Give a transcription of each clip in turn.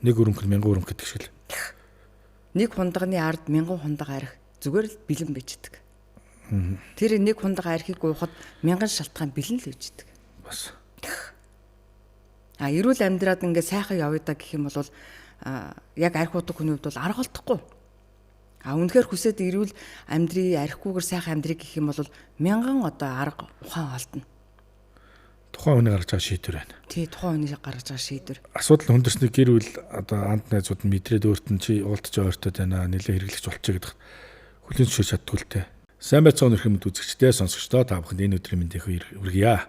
Нэг өрөнгө 1000 өрөнгө гэдэг шиг л. Нэг хундагны ард 1000 хундаг арх зүгээр л бэлэн бичдэг. Тэр нэг хундаг архийг уухад 1000 шалтгаан бэлэн л бичдэг. Бас. Эрүүл амьдраад ингээд сайхан явъя да гэх юм бол яг арх удаг хүний хувьд бол арга олдохгүй. Үнэхээр хүсээд эрүүл амьдрий, архигүйгээр сайхан амьдрий гэх юм бол 1000 одоо арга ухаан олдно. Тухайн хүний гаргаж байгаа шийдвэр байна. Тий, тухайн хүний гаргаж байгаа шийдвэр. Асуудал хүндэрсний гэр бүл одоо анд найзууд нь мэдрээд өөрт нь чи уулдж байгаа ойртод байна, нэлээ хэрэглэгч болчих гэдэг хүлэн зөвшөөрч чаддгүй л те. Сайн байцааны өрхөмд үзэгчдээ сонсогчдоо та бүхэнд энэ өдрийн мэндийг хүргье.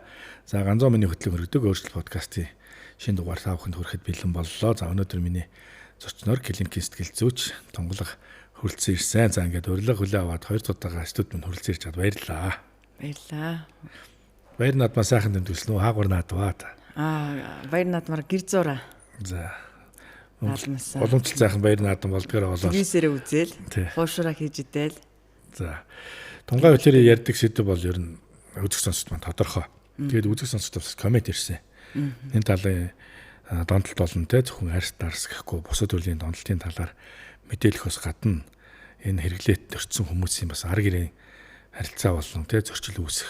За ганцхан миний хөтлөг өргөдөг өөрчлөлт подкастын шинэ дугаар та бүхэнд хүрэхэд бэлэн боллоо. За өнөөдөр миний зочноор клиникийн сэтгэл зүйч Тунгалаг хүрэлцэн ирсэн. За ингээд урилга хүлээ аваад 2 удаагаа студид минь хүрэлцэн ирж чад баярлаа. Баярлаа. Баяр наадмаа сайхан тэмдэглэсэн үү? Хаагур наадваа та. Баяр наадмаар гэр зураа. За. Наадмаас. Боломжтой сайхан баяр наадам болдгоор болоо. Телевизээр үзэл, хуушраа хийж идэл. За. Тунгай хөтөлөөр ярьдаг сэдв бол ер нь үзэх сонсогч маань тодорхой. Тэгээд үзэх сонсогчдоос коммент ирсэн. Энэ талын донтолт болно те зөвхөн арьс дарс гэхгүй бусад төрлийн донтолтын талаар мэдээлөхөөс гадна энэ хэрэглээт төрсэн хүмүүсийн бас ар гэрийн харилцаа болон те зөрчил үүсэх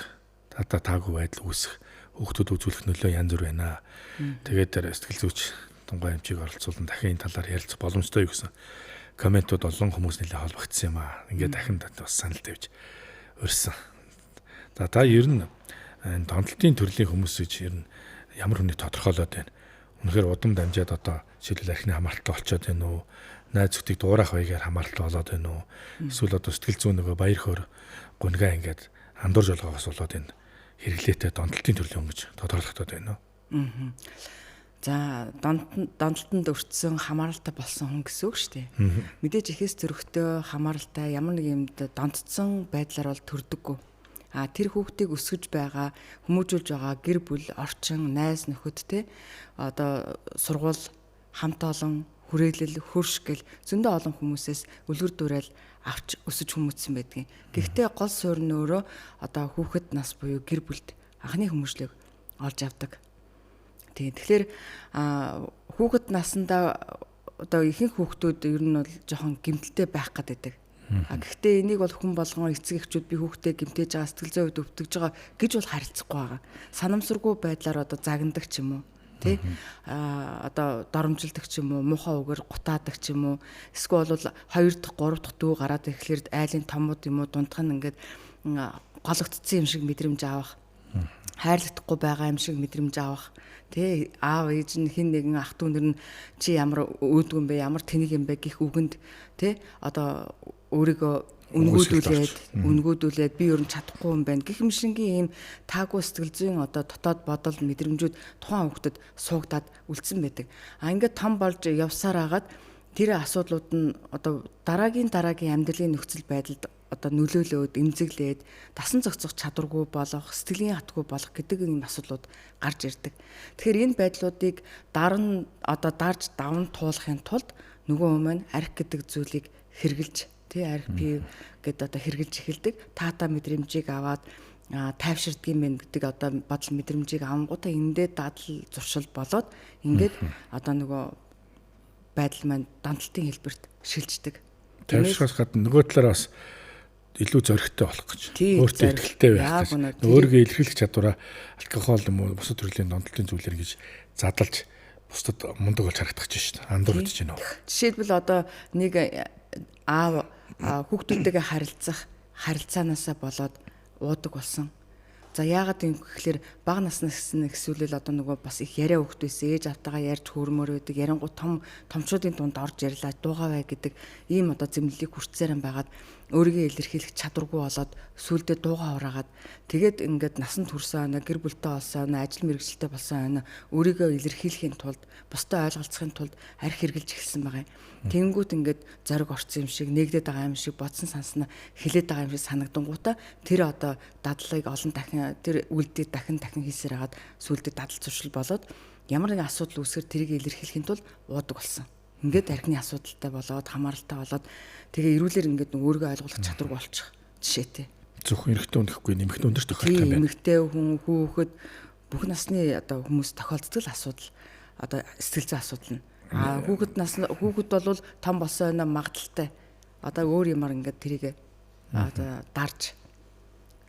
таагүй байдал үүсэх хүүхдүүд үзүүлэх нөлөө янз бүр байна. Тэгээд сэтгэл зүйч Тунгай эмчийг оролцуулан дахин энэ талаар ярилцах боломжтой юу гэсэн комментууд олон хүмүүс нэлээд холбогдсон юм аа. Ингээд дахин бас санал тавьж өрсөн. За та ер нь энэ донтолтын төрлийн хүмүүс гэж ер нь ямар хүнийг тодорхойлоод байна. Үнэхээр удам дамжаад одоо жишээлбэл архины хамааралтай болчиход байна уу? Найз зөвхөн дуурайх байгаар хамааралтай болоод байна уу? Эсвэл одоо сэтгэл зүйн нөгөө баяр хөөр гунгаа ингээд андуурж болгоогоос болоод энэ хэрэглээтэй донтолтын төрлийн хүн гэж тодорхойлогдоод байна уу? За донтолтонд өртсөн хамааралтай болсон хүн гэсэн үг шүү дээ. Мэдээж ихээс зөрөгтэй хамааралтай ямар нэг юмд донтцсон байдлаар бол төрдөггүй. Тэр хүүхдийг өсгөж байгаа, хүмүүжүүлж байгаа гэр бүл, орчин, найз нөхөд те одоо сургууль, хамт олон, хүрээлэл, хөрш гэл зөндөө олон хүмүүсээс үлгэр дуурайл авч өсөж хүмүүжсэн байдгийн. Гэхдээ гол суурь нь өөрөө одоо хүүхэд нас буюу гэр бүлд анхны хүмүүжлийг олж авдаг. Тэгэхээр хүүхэд наснда одоо ихэнх хүүхдүүд ер нь бол жоохон гэмтэлтэй байх гэдэг. Гэхдээ энийг бол хүн болгон эцэг эхчүүд би хүүхдээ гэмтээж байгаа сэтгэл зүйн хувьд өвтөж байгаа гэж бол харилцахгүй байгаа. Санамсаргүй байдлаар одоо загнадаг ч юм уу, тий? Одоо доромжилдаг ч юм уу, муухай үгээр гутаадаг ч юм уу. Эсвэл бол 2 дахь, 3 дахь дүү гараад ирэхлээр айлын томууд юм уу дундх нь ингээд гологдсон юм шиг мэдрэмж авах. Хайрлагдахгүй байгаа юм шиг мэдрэмж авах. Тэ аав ээж нь хин нэгэн ах дүү нар нь чи ямар өөдгөө юм бэ, ямар тэнийг юм бэ гэх үгэнд тэ одоо өөрийгөө үнгүүдүүлээд би ер нь чадахгүй юм байна гэх юмшингийн ийм таагүй сэтгэл зүйн одоо дотоод бодол мэдрэмжүүд тухайн хүүхдэд суугдаад үлдсэн байдаг. Ингээд том болж явсаар хагаад тэр асуудлууд нь одоо дараагийн амьдралын нөхцөл байдалд одоо нөлөөлөөд эмзэглээд дасан зохицох чадваргүй болох, сэтгэлийн хатгүй болох гэдэг юм асуудлууд гарч ирдэг. Тэгэхээр энэ байдлуудыг дарж даван туулахын тулд нөгөө өмнө арх гэдэг зүйлийг хэрглэж, тий арх пи гэдэг одоо хэрглэж эхэлдэг. Таата мэдрэмжийг аваад тайвширдгийм мэн гэдэг одоо бодол мэдрэмжийг авангуудаа эндээ дадал зуршил болоод ингээд одоо нөгөө байдал маань донтолтын хэлбэрт шилждэг. Тайвшруулах гадна нөгөө талаар бас илүү зоригтой болох гэж. Өөртөө ихтэй байх гэж. Өөрийгөө илэрхийлэх чадвараа алкогол юм уу бусад төрлийн донтолтын зүйлэр гэж задлж бусдад мундаг болж харагдах гэж байна. Андуурдж байна уу? Жишээлбэл одоо нэг аав хүүхдүүдтэйгээ харилцаанаасаа болоод уудаг болсон. За яагаад юм гэхээр бага наснаас ихсүүлэл одоо нөгөө бас их яриа хөвгтөөс ээж автагаа ярьж хөрмөр байдаг. Ярингуй томчуудын дунд орж ярьлаа дуугаа бай гэдэг ийм одоо зэмлэлийг хүртсээр байгаад өөрийгөө илэрхийлэх чадваргүй болоод сүулдэ дуугаа ураагаад тэгээд ингээд насанд хүрсэн гэр бүлтэй болсон ажил мэргэжилтэй болсон өөрийгөө илэрхийлэхийн тулд бусдад ойлголцохын тулд арх хэрглэж эхэлсэн байгаа юм. Тэнгүүт ингээд зориг орцсон юм шиг нэгдээд байгаа юм шиг бодсон санснаа хилээд байгаа юм шиг санагдангуудаа тэр одоо дадлыг олон дахин тэр үлдээд дахин хийсээр хагаад сүулдэ дадал зуршил болоод ямар нэгэн асуудал үүсгэр тэрийг илэрхийлэхийн тулд уудаг болсон. Ингээд архины асуудалтай болоод хамааралтай болоод тэгээ эрүүлэр ингээд өөрийгөө ойлгох чадваргүй болчих жишээтэй. Зөвхөн эрэгтэй хүн гэхгүй нэмэгтэй өндөрч тохиолдох юм байна. Нэмэгтэй хүн хүүхэд бүх насны одоо хүмүүс тохиолддог асуудал одоо сэтгэл зүйн асуудал нь Хүүхэд бол том болсон байна магадaltaй. Одоо өөр юмар ингээд тэрийг одоо дарж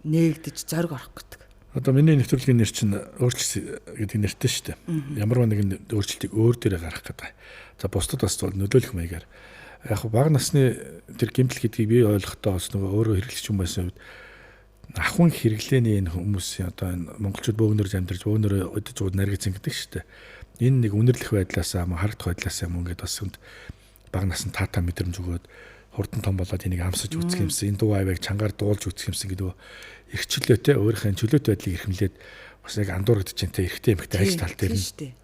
нээгдэж зориг орох гэдэг. Одоо миний нэвтрүүлгийн нэр чинь өөрчлөлт гэдэг нэртэй шүү дээ. Ямарваа нэгэн өөрчлөлтийг өөр дээрээ гаргах гэдэг. За бусдад бас нөлөөлөх маягаар яг бага насны тэр гэмтэл гэдгийг би ойлгохдоо бас нөгөө өөрөө хэрэглэгч юм байсан үед ахын хэрэглээний энэ хүмүүсийн одоо энэ монголчууд бөөгнөрж амьдарч бөөгнөрөө удаж ууд наргицсан гэдэг шүү дээ. Энэ нэг үнэрлэх байдлаасаа харагдах байдлаасаа ингээд бас хүнд бага насны таата мэдрэмж өгөөд хурдан том болоод энийг амсаж үүсгэх юмсан энэ дуу авийг чангаар дуулж үүсгэх юмсан гэдэг эрхчлөөтэй өөрийнхөө чөлөөт байдлыг эрхэмлээд бас яг андуурагдаж байна те эрэгтэй эмэгтэй ажил тал дээр нь.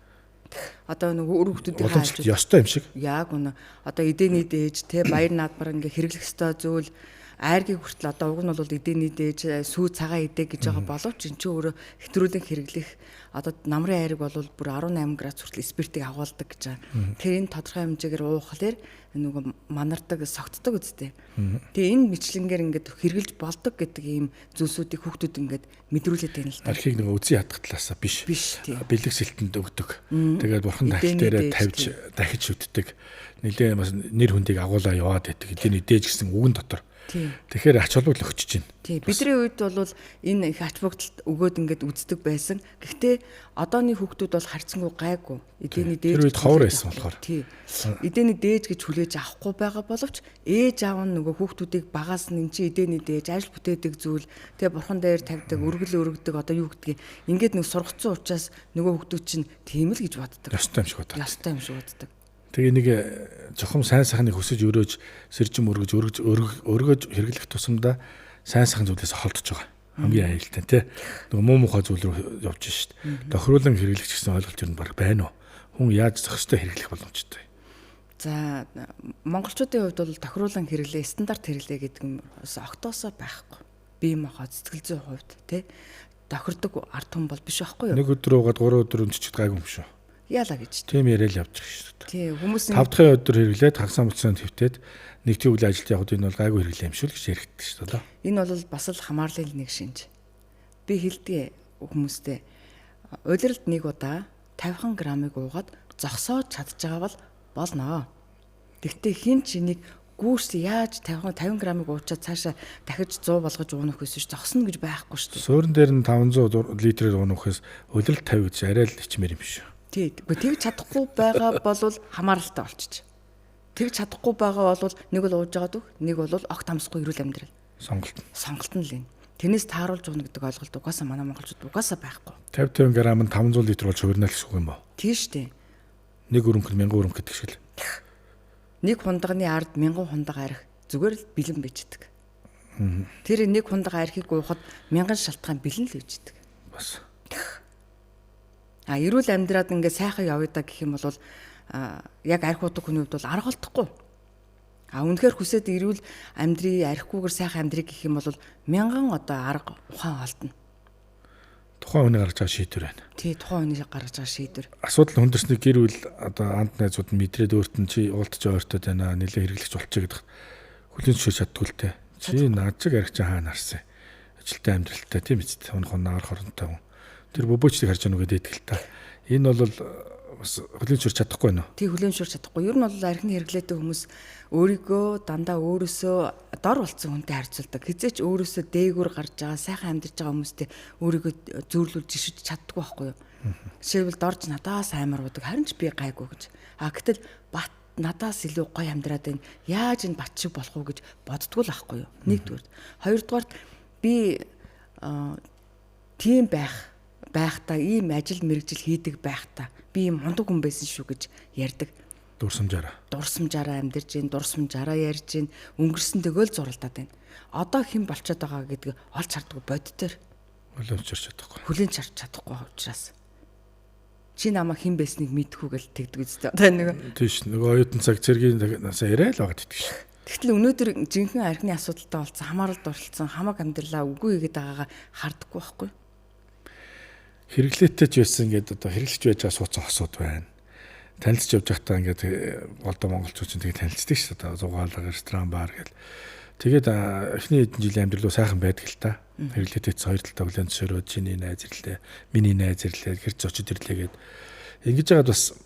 Одоо нөгөө өр хүүхдүүдийн хааж ёстой юм шиг. Яг үнэ. Одоо эдэний дээж те баяр наадмаар ингээ хэрэглэх ёстой зүйл айргийг хүртэл одоо уг нь бол эдэний дээж сүү цагаан эдэ гэж байгаа боловч эн чинь өөрөө хэтрүүлэн хэрэглэх одоо намрын айрыг бол бүр 18 градус хүртэл спиртийг агуулдаг гэж байгаа. Тэр энэ тодорхой хэмжээгээр уухлаар нөгөө манардаг, согтдог үстэй. Тэгээ энэ мэтлэнгээр ингээд хэрглэж болдог гэдэг ийм зүйлсүүдийг хүүхдүүд ингээд мэдрүүлээд байна л да. Архийг нөгөө үзий ядах талаасаа биш. Бэлэг сэлтэнд өгдөг. Тэгээд бурхан дахил дээрээ тавьж дахиж үтдэг. Нилээ бас нэр хүндийг агуулаа яваад байдаг. Эдний дээж гэсэн үгэн дотор. Тэгэхээр ач холбогдол өгч чинь. Бидний үед бол энэ их ач холбогдолд өгөөд ингээд үздэг байсан. Гэхдээ одооны хүүхдүүд бол харьцангуй гайгүй. Эдний дээж тэр үед ховор байсан болохоор. Эдний дээж гэж хүлээж авахгүй байгаа боловч ээж аав нь нөгөө хүүхдүүдийг багаас нь эн чинь эдний дээж ажил бүтээдэг зүйл тэгээ бурхан дээр тавьдаг, өргөдөг одоо юу гэдгийг ингээд нэг сургацсан учраас нөгөө хүүхдүүд чинь тийм л гэж боддог. Ёстой юм шиг боддог. Ёстой юм шиг боддог. Тэгээ нэг жохом сайн сайхныг хүсэж өрөөж сэржим өргөж хэрэглэх тусамдаа сайн сайхан зүйлээс холдож байгаа. Хамгийн аюултай тий. Нөгөө муу мухай зүйл рүү явж шít. Тохируулан хэрэглэх гэсэн ойлголт юу баг байна уу? Хүн яаж зохистой хэрэглэх боломжтой. За монголчуудын хувьд бол тохируулан хэрэглээ, стандарт хэрэглээ гэдэг нь огтоосоо байхгүй. Бие махбод сэтгэл зүйн хувьд тий тохирдог ард түмэн бол биш байхгүй юу? Нэг өдөр угаад 3 өдөр өнчиж гайгүй юм шүү. Яалаа гэж. Тийм яриад явж байгаа шүү дээ. Тий, хүмүүс 5 дахь өдөр хэрэглээд хагасаа мөцсөн твтээд нэг төвлө ажилт явахд энэ бол гайгүй хэрэглээ юм шүү л гэж яригддаг шүү дээ. Энэ бол бас л хамаарлын нэг шинж. Би хэлдэг хүмүүстэй удиралд нэг удаа 50 грамыг уугаад зогсоод чадж байгаа бол болно. Тэгвэл хин ч энийг гүүс яаж 50 грамыг уучаад цаашаа дахиж 100 болгож уунах гэсэн чинь зогсно гэж байхгүй шүү дээ. Суурин дээр нь 500 литрээр уунахаас удиралд 50 гэж арай л ичмээр юм шүү. Тий, тэгж чадахгүй байгаа бол хамааралтай болчих. Тэгж чадахгүй байгаа бол нэг бол ууж байгаад нэг бол огт хамсахгүй эрүүл амьдрал. Сонголт нь л энэ. Тэрнээс тааруулж уuna гэдэг ойлголт угаасаа манай монголчууд угаасаа байхгүй. 50 грамм нь 500 литр болж хувирнаа л гэсэн үг юм ба. Тий штэ. Нэг өрөмх 1000 өрөмх гэдэг шиг л. Нэг хундагны ард 1000 хундаг арх зүгээр л бэлэн байждаг. Тэр нэг хундаг архийг уухад 1000 шалтгаан бэлэн л байждаг. Бас. Эрүүл амьдраад ингээ сайхан явъя да гэх юм бол яг арх удаг хүний хувьд бол арга олдохгүй. Үнэхээр хүсээд эрүүл амьдрий архигүйгээр сайхан амьдрий гэх юм бол 1000 одоо арга ухаан олдно. Тухайн хүний гаргаж байгаа шийдвэр байна. Тий, тухайн хүний гаргаж байгаа шийдвэр. Асуудал хүндэрсний гэр бүл одоо анд найзууд нь мэдрээд өөрт нь чи уултж ойртоод байна, нэлээ хэрэглэж болчих гэдэг хүлэн зөвшөөрч чаддгүй л те. Чи наад чиг арх чи хаана харсан. Ажилтаа амьдралтай тийм биз. Унах наар хоронтой хүн. Тэр бөбөөчдийг харж байгаа нүгэд идэл та. Энэ бол бас хүлэн зөвшөөрч чадахгүй байна уу? Тий, хүлэн зөвшөөрч чадахгүй. Ер нь бол архины хэрэглээтэй хүмүүс өөрийгөө дандаа өөрөөсөө дор болцсон хүнтэй харьцуулдаг. Хизээч өөрөөсөө дээгүүр гарч байгаа, сайхан амьдарч байгаа хүмүүстэй өөрийгөө зөөрлүүлж жишиж чаддаггүй байхгүй юу? Жишээлбэл дорж надаас аймар удаг, харин ч би гайгүй гэж. Гэтэл бат надаас илүү гоё амьдраад байна. Яаж энэ бат шиг болох уу гэж боддгоо л ахгүй юу? Нэгдүгээр. Хоёрдугаарт би тийм байхдаа ийм ажил мэргэжил хийдэг байхдаа би ийм мундаг хүн байсан шүү гэж ярьдаг. Дурсамжаараа амьдарч гин, дурсамжаараа ярьж гин, өнгөрсөн төгөөл зуралдаад байна. Одоо хэн болчиход байгаа гэдгийг олж харддаг боддоор. Хүлэн зарч чадахгүй учраас. Чи намайг хэн байсныг мэдхгүй гэл тэгдэг үстэй. Одоо нэг тийш нөгөө оюутан цаг цэргийн насаа яриа л байгаад идэх ш. Тэгтэл өнөөдөр жинхэнэ архины асуудалтай болсон, хамааралд оролцсон, хамаг амьдралаа үгүй гэдэг байгаагаа харддаггүй байхгүй. Хэрэглээтэй ч байсан ингээд одоо хэрэглэж байж байгаа суудсан хосууд байна. Танилцж явж байхдаа ингээд голдоо монголчууд чинь тэгээд танилцдаг ш. Одоо зугаалга, ресторан, бар гэл. Тэгээд эхний хэдэн жилийн амьдрал сайхан байдаг л та. Хэрэглээтэй ч хоёр талтай хүлэн зөвшөөрөөд чиний найз ирлээ, миний найз ирлээ, гэр зочид ирлээ гэд. Ингэж яагаад бас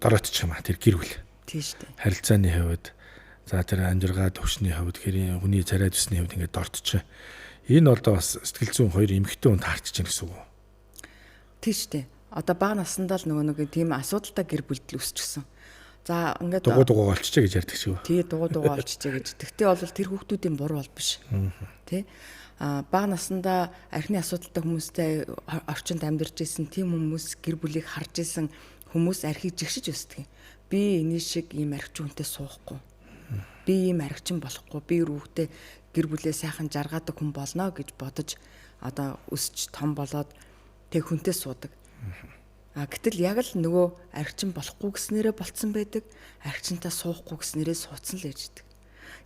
дороотч юм а тэр гэр бүл. Тийм шүү дээ. Харилцааны хувьд за тэр амжиргаа төвшний хувьд гэрийн хүний царай төсний хувьд ингээд дордчих. Энэ одоо бас сэтгэл зүйн хоёр эмэгтэй хүн таарч чинь гэсэн үг. Тийм шүү дээ. Одоо бага насндаа л нөгөө тийм асуудалтай гэр бүлдэл өсчихсөн. За ингээд дугуй олчихжээ гэж ярьдаг шүү. тий дугуй олчихжээ гэж. Тэгтээ бол тэр хүүхдүүдийн буруу бол биш. Тий. Бага наснда архины асуудалтай хүмүүстэй орчинд амьдарч исэн тийм хүмүүс гэр бүлийг харж исэн хүмүүс архийг жигшиж өсдөг. Би энэ шиг ийм архич хүнтэй суухгүй. Би ийм архичин болохгүй. Би хүүхдээ гэр бүлээ сайхан жаргаадаг хүн болно гэж бодож одоо өсч том болоод тэг хүнтэй суудаг. Гэтэл яг л нөгөө архичин болохгүй гэснээрээ болцсон байдаг. Архичинтай суухгүй гэснээрээ суудсан л ээждэг.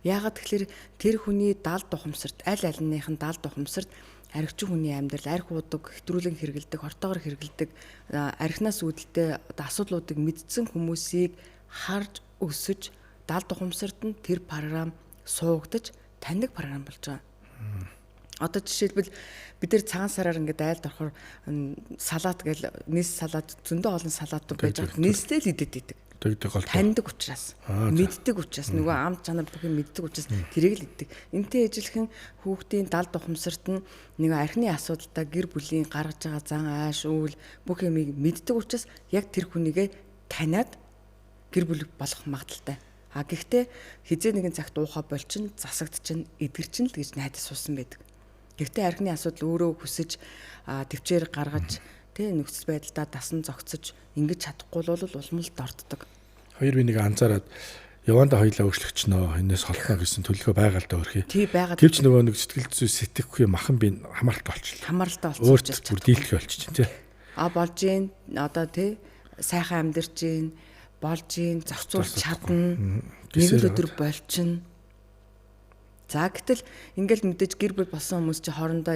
Яагаад тэгэхээр тэр хүний даалд ухамсарт аль альныхын даалд ухамсарт архичин хүний амьдрал архи уудаг, хэтрүүлэн хэрэгэлдэг, хортоогоор хэрэгэлдэг, архинаас үүдэлтэй асуудлуудыг мэдсэн хүмүүсийг харж өсөж даалд ухамсарт нь тэр програм суугдаж таньдаг програм болж байгаа. Одоо жишээлбэл бид нар цагаан сараар ингээд айлд орохоор салат гэл нийс салат зөндөө олон салаатууд байж байгаа. Нийстэй л идэт идэг. Таньдаг учраас, мэддэг учраас, нөгөө ам чанар бүхэн мэддэг учраас тэрийг л иддэг. Энтэй ижилхэн хүүхдийн даалд ухамсарт нь нэг архины асуудалтай гэр бүлийн гаргаж байгаа зан ааш үйл бүх юмыг мэддэг учраас яг тэр хүнийгээ таниад гэр бүл болох магадaltaй. Гэхдээ хизээ нэгэн цагт уухаа болчин, засагдчин, эдгэрчин л гэж найдаж суусан байдаг. Гэхдээ архины асуудал өөрөө хүсэж төвчээр гаргаж тэ нөхцөл байдлаа дасан зогцож ингэж чадахгүй бол улмал дорддог. Хоёр би нэг анзаараад яванда хоёлаа өөрчлөгчнөө энэс холтно гэсэн төлөвлөгөө байгаа л да өрхий. Тий байгаа. Гэвч нөгөө нэг сэтгэл зүй сэтгэхгүй махан би хамааралтай болчихлоо. Хамааралтай болчихсон. Өөрт бүр дийлэх болчих чинь тий. Болж гин одоо тий сайхан амьдарч гин болж гин зохицуулж чадна. Нэг л өдөр болчин. За гэтэл ингээл мэдээж гэр бүл болсон хүмүүс чи хоорондоо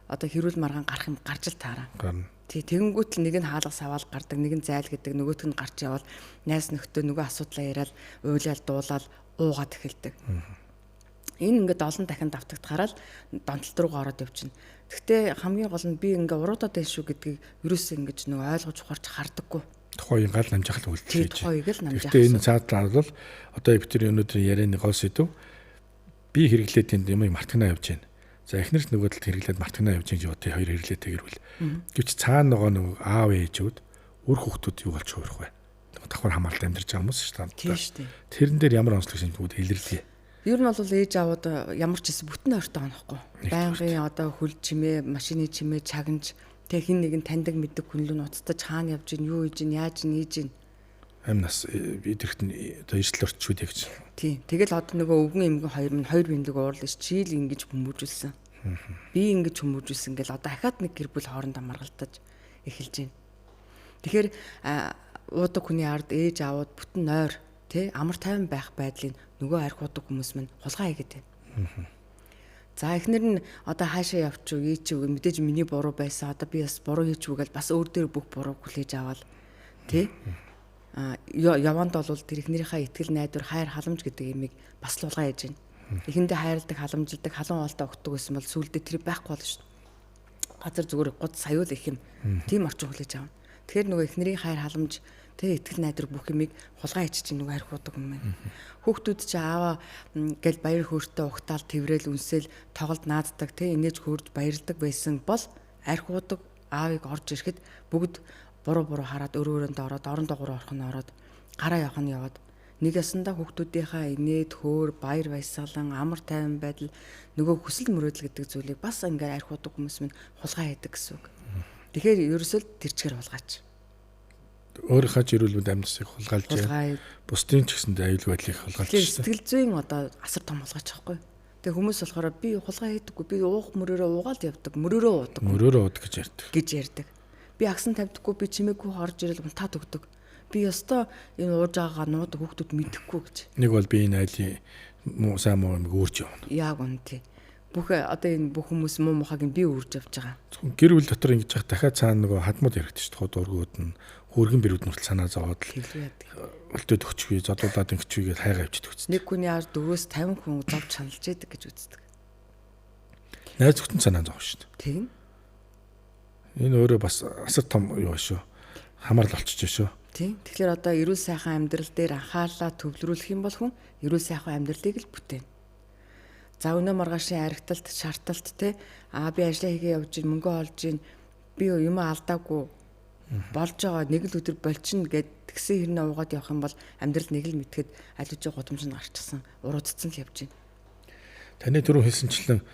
одоо хэрүүл маргаан гарах юм гарч л таараа. Гарна. Тий тэгэнгүүт л нэг нь хаалга саваал гардаг, нэг нь зайл гэдэг, нөгөөт нь гарч явал найс нөхдөд нөгөө асуудлаа яриад уйлал дуулаад уугаад эхэлдэг. Энэ ингээд олон дахин давтагдахаараа л донтолт руугаа ороод явчихна. Гэхдээ хамгийн гол нь би ингээ уруудаад байх шүү гэдгийг ерөөсөө ингэж нөгөө ойлгож ухаарч хардаггүй. Тухайн гал намжаах л үлдчихэж. Тий тухайг л намжаах. Гэхдээ энэ цаадлаа бол одоо бид өнөөдөр ярианы гол сэдв би хэрэглээд энэ юм мартагнаа явж байна. За эхнэрс нөгөө талд хэрэглээд мартагнаа явж байгаа тий хоёр хэрэглээтэй гэрвэл. Гэвч цаана нөгөө аав ээжүүд үр хүүхдүүд юу болж хуурах вэ? Давхар хамааралтай амьдарч байгаа хүмүүс шүү дээ. Тийм шүү дээ. Тэрэн дээр ямар онцлог шинжлэхүүд илэрлээ. Ер нь бол ээж аауд ямар ч хэсэг бүтэн ойртой онохгүй. Байнгын одоо хөл чимээ, машины чимээ чагнаж тэг хин нэг нь таньдаг мэддэг хүн л нуцтаж хаана явж гин, юу хийж гин, яаж гин, ийж гин. Амнаас идэрхт нь одоо ижил орчууд гэж. Тийм. Тэгэл одоо нөгөө өвгөн эмгэн хоёр минь хоёр биндэг уурлаж чийл ингэж хүмүүжүүлсэн. Би ингэж хүмүүжүүлсэн гэл одоо ахаад нэг гэр бүл хоорондоо маргалтаж эхэлж байна. Тэгэхээр уудаг хүний ард ээж аауд бүтэн нойр тий амар тайван байх байдлыг нөгөө арх уудаг хүмүүс минь хулгай хийгээд байна. За эхнэр нь одоо хаашаа явчих вэ? Ийч үү мэдээж миний буруу байсан. Одоо би бас буруу хийчих үгээл бас өөр дээр бүх бурууг хүлээж аваад тий яванд бол тэр эхнэрийнхээ итгэл найдвар хайр халамж гэдэг имийг бас л улгаа хийж байна. Эхэндээ хайрладаг, халамжилдаг, халуун олдоо өгдөг гэсэн бол сүүлдээ тэр байхгүй болно шүү дээ. Газар зүгээр гуд саяул их юм. Тийм орчин хүлээж авна. Тэгэхээр нөгөө эхнэрийн хайр халамж тэр итгэл найдвар бүх имийг хулгай хийж чинь нөгөө архиудаг юм байна. Хүүхдүүд чи аава гэл баяр хөөртэй ухтаал тэврээл үнсэл тоглолт нааддаг тий инээж хөөрж баярлдаг байсан бол архиудаг аавыг орж ирэхэд бүгд буруу хараад өрөөрөндөө ороод орондоо гурав орох нь ороод гараа явах нь яваад нэг ясандаа хүүхдүүдийнхаа инээд хөөр баяр баясгалан амар тайван байдал нөгөө хүсэл мөрөөдөл гэдэг зүйлийг бас ингээ архиудаг хүмүүс минь хулгай хийдэг гэсэн үг. Тэгэхээр ерөөсөө тэр чигээр хулгайч. Өөрийнхөө жирүүлбэнд амьдсыг хулгайлж байгаа. Бусдын ч гэсэндээ аюулгүй байдлыг хулгайлж байна. Сэтгэл зүйн одоо асар том хулгайч байхгүй. Тэгээ хүмүүс болохоор би хулгай хийдэггүй, би уух мөрөөрөө уугаал явдаг, мөрөөрөө уудаг. Мөрөөрөө уудаг гэж ярьдаг. Би агсан тавьдаггүй, би чимээгүй орж ирэл унтаад өгдөг. Би ёстой энэ ууж байгаагаа нуудаг хүүхдүүд мэдэхгүй гэж. Нэг бол би энэ айлын муу сайн муу юм өөрч явна. Яг үнэтэй. Бүх одоо энэ бүх хүмүүс муу мухаг нь би өөрж явж байгаа. Гэр бүл дотор ингэж яах дахиад цаана нөгөө хадмууд яригдчих шүү дээ. Дургууд нь хөргөн бэрүүд нүртэл санаа зовоод л өлтөд өгчгүй, зодуулаад ингэчгүй гэж хайгаа авчид өгч. Нэг хүний ард 4-50 хүн зовж шаналж яадаг гэж үздэг. Найз зөвхөн санаа зовж шүү дээ. Тийм. Энэ өөрөө бас асар том юу шүү. Хамаарл болчих шүү. Тийм. Тэгэхээр одоо эрүүл сайхан амьдрал дээр анхаарлаа төвлөрүүлэх юм бол хүн эрүүл сайхан амьдралыг л бүтээн. За өнөө маргаашийн аригталт, шарталт те би ажиллаа хийгээ явж гин мөнгө олж гин би юм алдаагүй болж байгаа нэг л өдөр болчихно гэд тэгсэн хэрнээ уугаад явах юм бол амьдрал нэг л мэтгэд аливаа гудамжинд гарчихсан уруудцсан л явж гин. Таны түрүү хэлсэнчлэн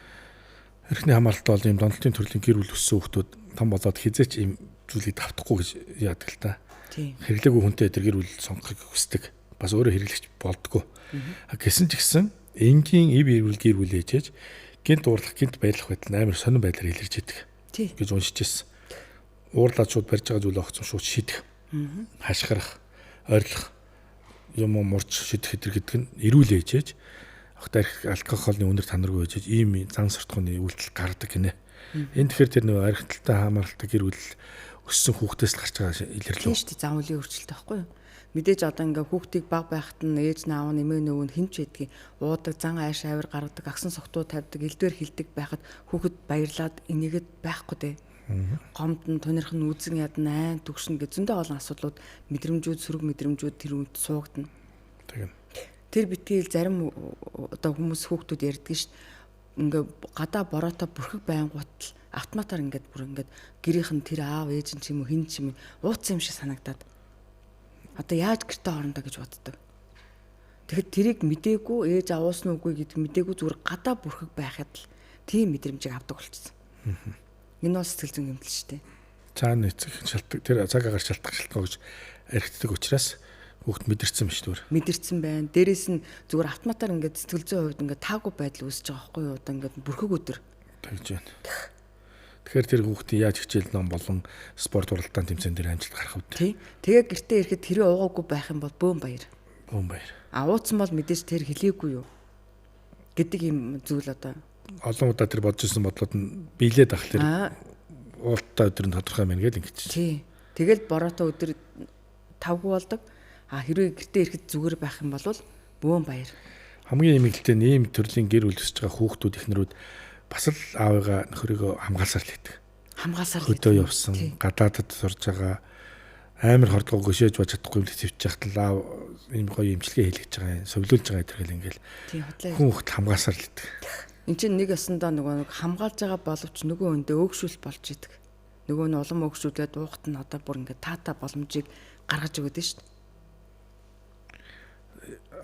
эрхний хамааралтай бол ийм донтолтын төрлийн гэр бүл өссөн хүмүүс том болоод хизээч ийм зүйлийг давтахгүй гэж яадаг л та. Хэрэглээгүй хүнтэй эдэр гэр бүл сонгохыг хүсдэг. Бас өөрөө хэрэглэгч болдгоо. Гэсэн ч гэсэн энгийн ив ирүүл гэр бүл ээжээж гинт уурлах гинт баярлах байдал амар сонирн байдлаар илэрж идэг гэж уншиж ирсэн. Уурлаад шууд барьж байгаа зүйлээ огцом шууд шийдэх. Хашгирах, ойрлох юм мурч шийдэх гэдэг нь ирүүл ээжээж ахтай алкогольны үнэр танаргүй ээжээж ийм зан сортгооны үйлдэл гардаг гинэ. Энэ тэгэхээр тэр нөгөө архиталтай хамааралтай гэр бүл өссөн хүүхдээс л гарч байгаа илэрлээ. Тийм шүү дээ. Зан үлийн өөрчлөлт байхгүй юу? Мэдээж одоо ингээ хүүхдийг баг байхад нь ээж наав нэмээ нөгөө нь хинч байдгийг уудаг, зан айш авир гаргадаг, агсан согтуу тавьдаг, элдвэр хилдэг байхад хүүхэд баярлаад энийгэд байхгүй дээ. Гомд нь тунирх нь үзэн ядна айн төгшнө гэж зөндөө олон асуудлууд мэдрэмжүүд сөрөг мэдрэмжүүд тэр үед суугдана. Тэр битгийл зарим одоо хүмүүс хүүхдүүд ярьдаг шүү дээ. Ингээ гадаа бороотой бүрхэг байнгут л автоматар ингээд бүр ингээд гэрийнх нь тэр аав ээж нь ч юм уу хин ч юм ууцсан юм шиг санагдаад одоо яаж гэртээ орондоо гэж боддог. Тэгэхэд тэрийг мдээгүй ээж авуулсан үгүй гэдэг мдээгүй зүгээр гадаа бүрхэг байхад л тийм мэдрэмжийг авдаг болчихсон. Энэ бол сэтгэл зүйн гэмтэл шүү дээ. Цаана эцэг шалтгаан тэр цаг агаар шалтгаан гэж архитектик учраас хүүхд мэдэрсэн биш зүгээр. Мэдэрсэн байна. Дээрээс нь зүгээр автоматар ингээд сэтгэл зүйн хувьд ингээд таагүй байдал үүсэж байгаа байхгүй юу? Одоо ингээд бүрхэг өдөр тэгж байна. Тэгэхээр тэр хүүхдийн яаж хичээл ном болон спорт уралдаан тэмцээн дээр амжилт гарах үү? Тий. Тэгээ гэртээ ирэхэд тэрээ уугаагүй байх юм бол бөөн баяр. Бөөн баяр. Ууцсан бол мэдээж тэр хэлээгүй юу гэдэг юм зүйл одоо олон удаа тэр бодож ирсэн бодлоод нь биелээд ах тэр уултаа өдөр нь тодорхой байна гэж ингэж. Тий. Тэгэл бороотой өдөр тавгүй болдог. Хэрвээ гэртээ ирэхэд зүгээр байх юм бол бөөн баяр. Хамгийн эмгэлтэй нэм төрлийн гэр бүл өсөж байгаа хүүхдүүд ихнэрүүд бас л аавыгаа нөхрийгөө хамгаалсаар л хийдэг. Хамгаалсаар хөдөө явсан, гадаадд сурж байгаа амар хордлого гөшөөж бож чадахгүй юм твч яхад л аав ийм гоё имчилгээ хийлгэж байгаа юм, совлуулж байгаа гэдэрхэл ингээл хүн хүүхд хамгаалсаар л хийдэг. Энд чинь нэг ясандаа нэг хамгаалж байгаа боловч нөгөө өндөө өөгшүүл болж идэг. Нөгөө нь улам өөгшүүлээд уухт нь одоо бүр ингээд таата боломжийг гаргаж өгöd нь шүү дээ.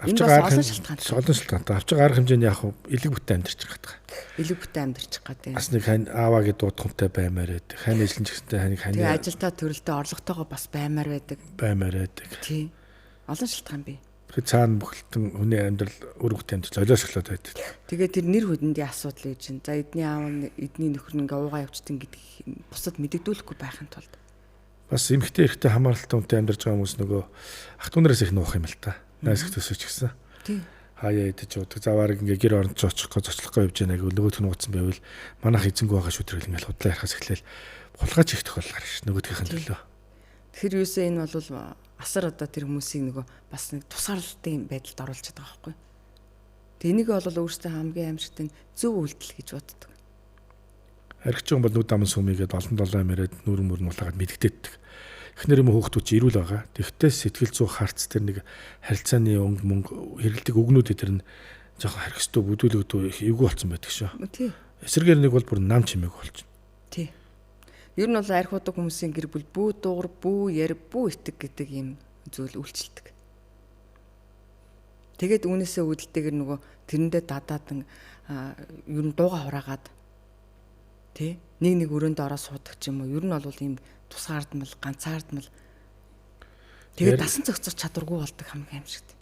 Энэ бас олон шалтгаантай. Авч байгаа арга хэмжээний яг элэг бүтэн амьдарч байгаа. Элэг бүтэн амьдарч байгаа. Бас нэг хань ааваа гэдэг дуудахтай баймаар байдаг. Хань ажиллаж гэсэнтэй хань тэгээ ажилдаа төрөлтөө орлоготойгоо бас баймаар байдаг. Тий. Олон шалтгаан бий. Тэгэхээр цаана бүхэлдэн хүний амьдрал өр бүтэн амьдарч олиосглоод байдаг. Тэгээ тэр нэр хүндийн асуудал юу чинь. За эдний аав нь эдний нөхөр нь ингээ уугаа явчихсан гэдэг бусад мэддэгдүүлэхгүй байхын тулд. Бас эмгтэй эрэгтэй хамааралтай хүнтэй амьдарч байгаа хүмүүс нөгөө ах トゥ нараас их нуух юм л та. Найс төсөж гисэн. Тий. Хаяа идэж уудаг. Заваарыг ингээ гэр оронд очихгоо зочлохгүй явж яана гэвэл нөгөөх нь нууцсан байвал манайх эзэнгүү байгаа шүү тэрэл ингээл худлаа ярахаас эхлээл хулгайч их тохиол гарна ш нөгөөдгийнхэн төлөө. Тэгэхээр юусээ энэ бол асар одоо тэр хүмүүсийг нөгөө бас нэг тусгаарлалтын байдалд оруулж байгаа байхгүй. Тэг энийг бол өөрөөсөө хамгийн аимшигтай зөв үйлдэл гэж боддог. Архич юм бол нүд аман сүмийгээд олон долоо мөрөд нүрэн мөрн улаагаад мэддэгддэг. Эхнэр юм хүүхдүүд чи ирүүл байгаа. Тэгтээ сэтгэл зүй харц тэр нэг харилцааны өнгө мөнгө хэрэгэлдэг өгнүүд тэр нь жоохон хархисtuu бүдүүлэгдүү их эвгүй болсон байдаг шүү. Тий. Эсрэгээр нэг бол бүр нам чимээг болчихно. Тий. Ер нь бол арх удаг хүмүүсийн гэр бүл бүү дуугар бүү яр бүү итэг гэдэг юм зүйл үйлчилдэг. Тэгээд үүнээсээ үүдэлтэйгэр нөгөө тэрэндээ дадаадан ер нь дууга хураагаад тий нэг өрөөнд ороо суудаг ч юм уу. Ер нь бол ийм тусгаардмал, ганцаардмал. Тэгээд дасан зохицох чадваргүй болдог хамгийн аимшигт.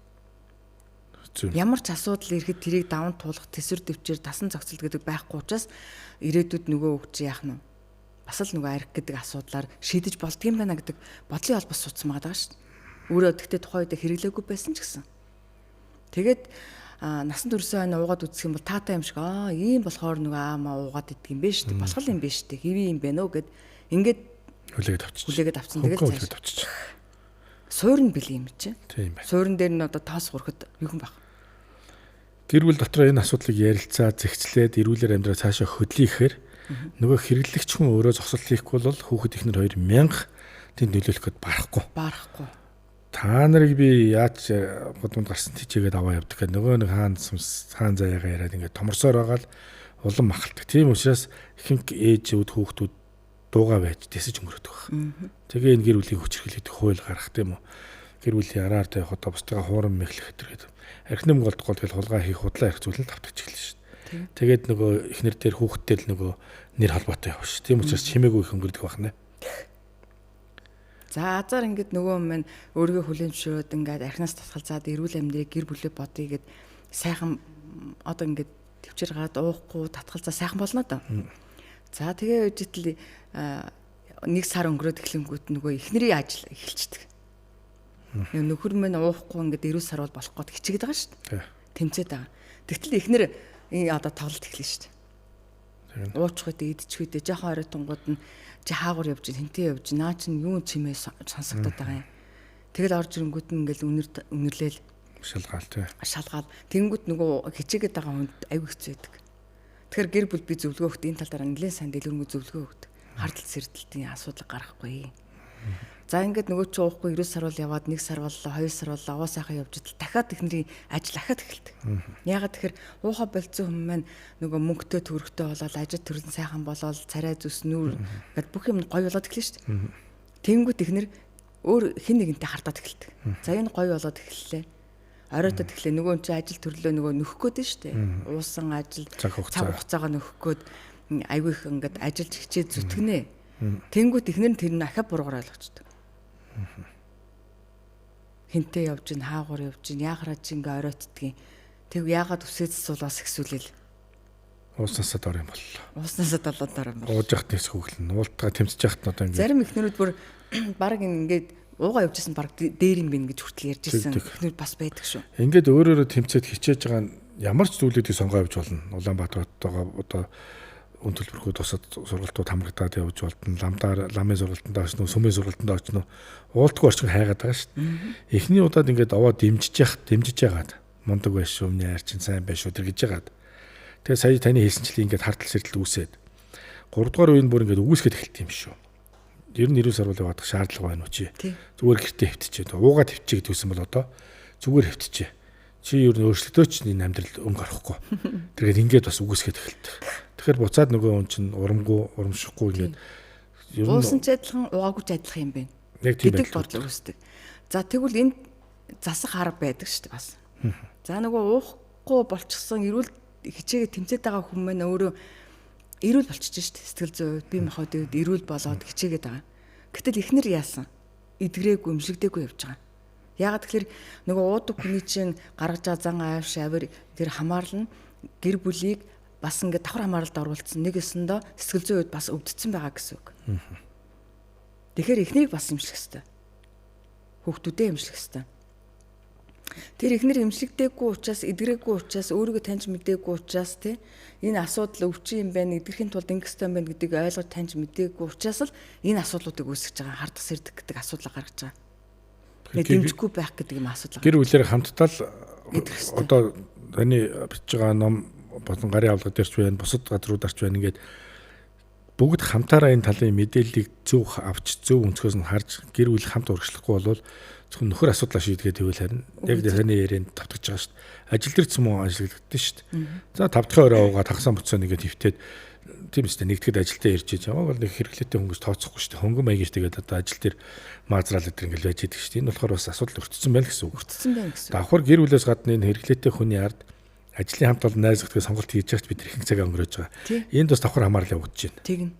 Ямар ч асуудал ирэхэд тэрийг даван туулах тэсвэр дэвчээр дасан зохицол гэдэг байхгүй учраас ирээдүйд нөгөө хөгж яах нь бас л нөгөө арх гэдэг асуудлаар шийдэж болдгийм байна гэдэг бодлын холбоос суудсан байгаа шүү дээ. Өөрөө тэгтээ тухайн үед хэрэглээгүй байсан ч гэсэн. Тэгээд насан туршаа энэ уугаад үзэх юм бол таатай юм шиг ийм болохоор нөгөө аамаа уугаад идэх юм бэ шүү дээ. Босгол юм бэ шүү дээ. Хэвээ юм бэ нөө гэд ингээд хүлээгээд авчихсан. Тэгээд авчиж. Суурн бэлээ юм чи. Тийм байна. Суурн дээр нь одоо тоос гурахад юу юм баг. Гэр бүл дотор энэ асуудлыг ярилцаа, зэгцлээд эрүүлэр амьдраа цаашаа хөдлөйхээр нөгөө хэрэглэгч хүн өөрөө зогсолт хийхгүй бол хүүхэд ихнэр 2000 тэнд нөлөөлөхөд барахгүй. та нарыг би яаж гудамд гарсан тийчээгээд аваа явдаг гэх нөгөө нэг хаан заяагаа яриад ингээд томорсоор байгаа л улам махалдаг. Тийм учраас ихэнх ээжүүд хүүхдүүд дуугаа байж дэсэж өнгөрөөдөг баг. Тэгээ энэ гэр бүлийн хүчрхийлэгдэх хууль гарах тийм үү. Гэр бүлийн араар тавих одоо бусдыгаа хуурам мэхлэх гэдэг. Архинам голдохгүй тэгэл хулгай хийх худлаа ярих зүйл нь тавтагч эхэлнэ шүү дээ. Тэгээд нөгөө эхнэр дээр хүүхдтэй л нөгөө нэр холбоотой явна шүү. Тийм учраас чимээгүй их өнгөрдөг байна. За азар ингээд нөгөө маань өөрийгөө хүлээн зөвшөөрөөд ингээд архинаас татгалзаад эрүүл амьдрыг гэр бүлээ бодъё гэд сайхан одоо ингээд төвчээр гараад уухгүй татгалзаа сайхан болно доо. За тэгээ үжитл нэг сар өнгөрөөд эхлэнгүүт нөгөө эхнэрийн ажил эхэлчихдэг. Нөхөр мань уухгүй ингээд эрүүл сар бол болох гээд хичээгээд байгаа шүү дээ. Тэмцээд байгаа. Тэгтэл эхнэр одоо тоглолт эхэлнэ шүү дээ. Уучих үедээ идчих үедээ жоохон оройтонгууд нь чи хаагур явж тэнтэй явж наа чин юу чимээ сонсогдоод байгаа юм. Тэгэл орж ирэнгүүт нь ингээл үнэрлээл шалгаал. Тэнгүүт нөгөө хичээгээд байгаа хүнд аягүй хэцүү байдаг. Тэгэхээр гэр бүл би зөвлөгөө өгт энэ тал дээр нэлээд сайн дэлгэрэнгүй зөвлөгөө өгт. Хардтал сэрдэлтийн асуудал гарахгүй. За ингээд нөгөө чи уухгүй 9 сар бол яваад 1 сар боллоо 2 сар боллоо аваа сайхан явж идэл дахиад эхнэрийн ажил ахаад эхэлдэг. Ягаад тэгэхээр уухаа болцсон хүмүүс маань нөгөө мөнгөтэй төрөхтэй болоод ажил төрсөн сайхан болоод царай зүснүүр гэд бүх юм гоё болоод эхэлнэ шүү дээ. Тэнгүүт эхнэр өөр хэн нэгэнтэй хардаад эхэлдэг. За энэ гоё болоод эхэллээ. Оройтод эхлээ нөгөө чи ажил төрлөө нөгөө нөхөх гээд нь шүү дээ. Уусан ажил цаг хугацаагаа нөхөх гээд айгүй их ингээд ажиллаж хичээд зүтгэнэ. Тэнгүүт эхнэр нь тэр нь ахаа буруугаар ойлгочтой. Хинтээ явж ин хаагур явж ин яагараа чи ингээ оройтдгийг тэг яагаад үсээдс суулаас ихсүүлэл ууснасаа дор юм боллоо. Ууснасаа долоо дор юм боллоо. Ууж яхад нэс хөглөн уултгаа тэмцэж яхад нь одоо ингээ зарим эхнэрүүд бүр баг ингээд уугаа явжсэн баг дээр юм бин гэж хүртэл ярьж ирсэн эхнэр бас байдаг шүү. Ингээд өөрөөрөө тэмцээд хичээж байгаа нь ямар ч зүйлүүдийг сонгоо явж болно. Улаанбаатартайгаа одоо үн төлбөрхөө тусад сургалтууд хамрагдаад явж болтон ламын сургалтанд очно сүмийн сургалтанд очно уултгүй орчин хайгаад байгаа шүү дээ. Эхний удаад ингээд аваа дэмжиж яагаад мундаг байш шүү өмнө хайр чинь сайн байш шүү тэр гэж яагаад. Тэгээ сая таны хэлсэнчлэн ингээд хартал сэрдэл үүсээд 3 дугаар үеийн бүр ингээд үгүйсгээд эхэлт юм шүү. Ер нь 90 сар бол явах шаардлага байна уу чи. Зүгээр гэртээ хөвтчихээ. Уугаа твчээ гэдгүйсэн бол одоо зүгээр хөвтчихээ. Чи ер нь өөрчлөлтөөч энэ амьдрал өнгө орохгүй. Тэгээд ингээд бас үгүйсгээд эхэлдэг. Тэгэхээр буцаад нөгөө хүн чинь урамшихгүй ингээд ер нь уусан ч адилхан уугаагүй ч адилхан юм байна. Яг тийм байдаг бодол үүсдэг. За тэгвэл энэ засах арга байдаг шүү дээ бас. За нөгөө уухгүй болчихсон эрүүл хичээгээ тэмцээд байгаа хүн маань өөрөө эрүүл болчихж шүү дээ. Сэтгэл зүй бие махбод эрүүл болоод хичээгээд байгаа. Гэтэл эхнэр яасан? Эдгрээгүй өмшлөгдөөгүй явж байгаа. Ягаад тэгэхээр нөгөө уудаг хүний чинь гаргаж байгаа зан аавш авир тэр хамаарлан гэр бүлийг бас ингээд давхар хамааралд оруулсан нэг өсөндөө сэтгэл зүйн үед бас өвдсөн байгаа гэсэн үг. Тэгэхээр эхнэрийг бас эмчлэх хэрэгтэй. Хүүхдүүдээ эмчлэх хэрэгтэй. Тэр эхнэр эмчлэгдээгүй учраас эдгрээгүй учраас өөрийгөө таньж мэдээгүй учраас тий энэ асуудал өвчин юм байна эдгэрхийн тулд ингэстэй юм байна гэдгийг ойлгож таньж мэдээгүй учраас л энэ асуудлуудыг үүсгэж байгаа хардах сэрдэг гэдэг асуудал гаргаж байгаа. Дэмжихгүй байх гэдэг юм асуудал. Гэр бүлээр хамтдаа л одоо таны бичиж байгаа ном болон гарын авлага дээрч байна, бусад газруударч байна ингээд бүгд хамтаараа энэ талын мэдээллийг зөв авч зөв өнцгөөс нь харж гэр бүл хамт урагшлахгүй болвол зөвхөн нөхөр асуудлаа шийдгээд байвал харин яг таны ярианд тавтагч байгаа шүү дээ. Ажил дээр ч юм уу ажиллагддаг шүү дээ. За 5 дахь өрөө уугаа тагсан буцаа нэгээд хөвтөөд тийм үстэй нэгтгэд ажилдаа ирж байгаа бол нэг хэрэглээтэй хөнгөс тооцохгүй шүү дээ. Хөнгөн маягийн тэгээд одоо ажил дээр маазраал гэдэг ингээл байж идэг шүү дээ. Энэ болохоор бас асуудал өртсөн байна гэсэн үг. Өртсөн байна гэсэн. Давхар гэр бүлээс гадна энэ хэрэглээтэй хүний ард ажлын хамт олон найз гэдгээ сонголт хийж байгаач бид их цагаа өнгөрөөж байгаа. Энд бас давхар хамаарал явагдаж байна. Тэгнь.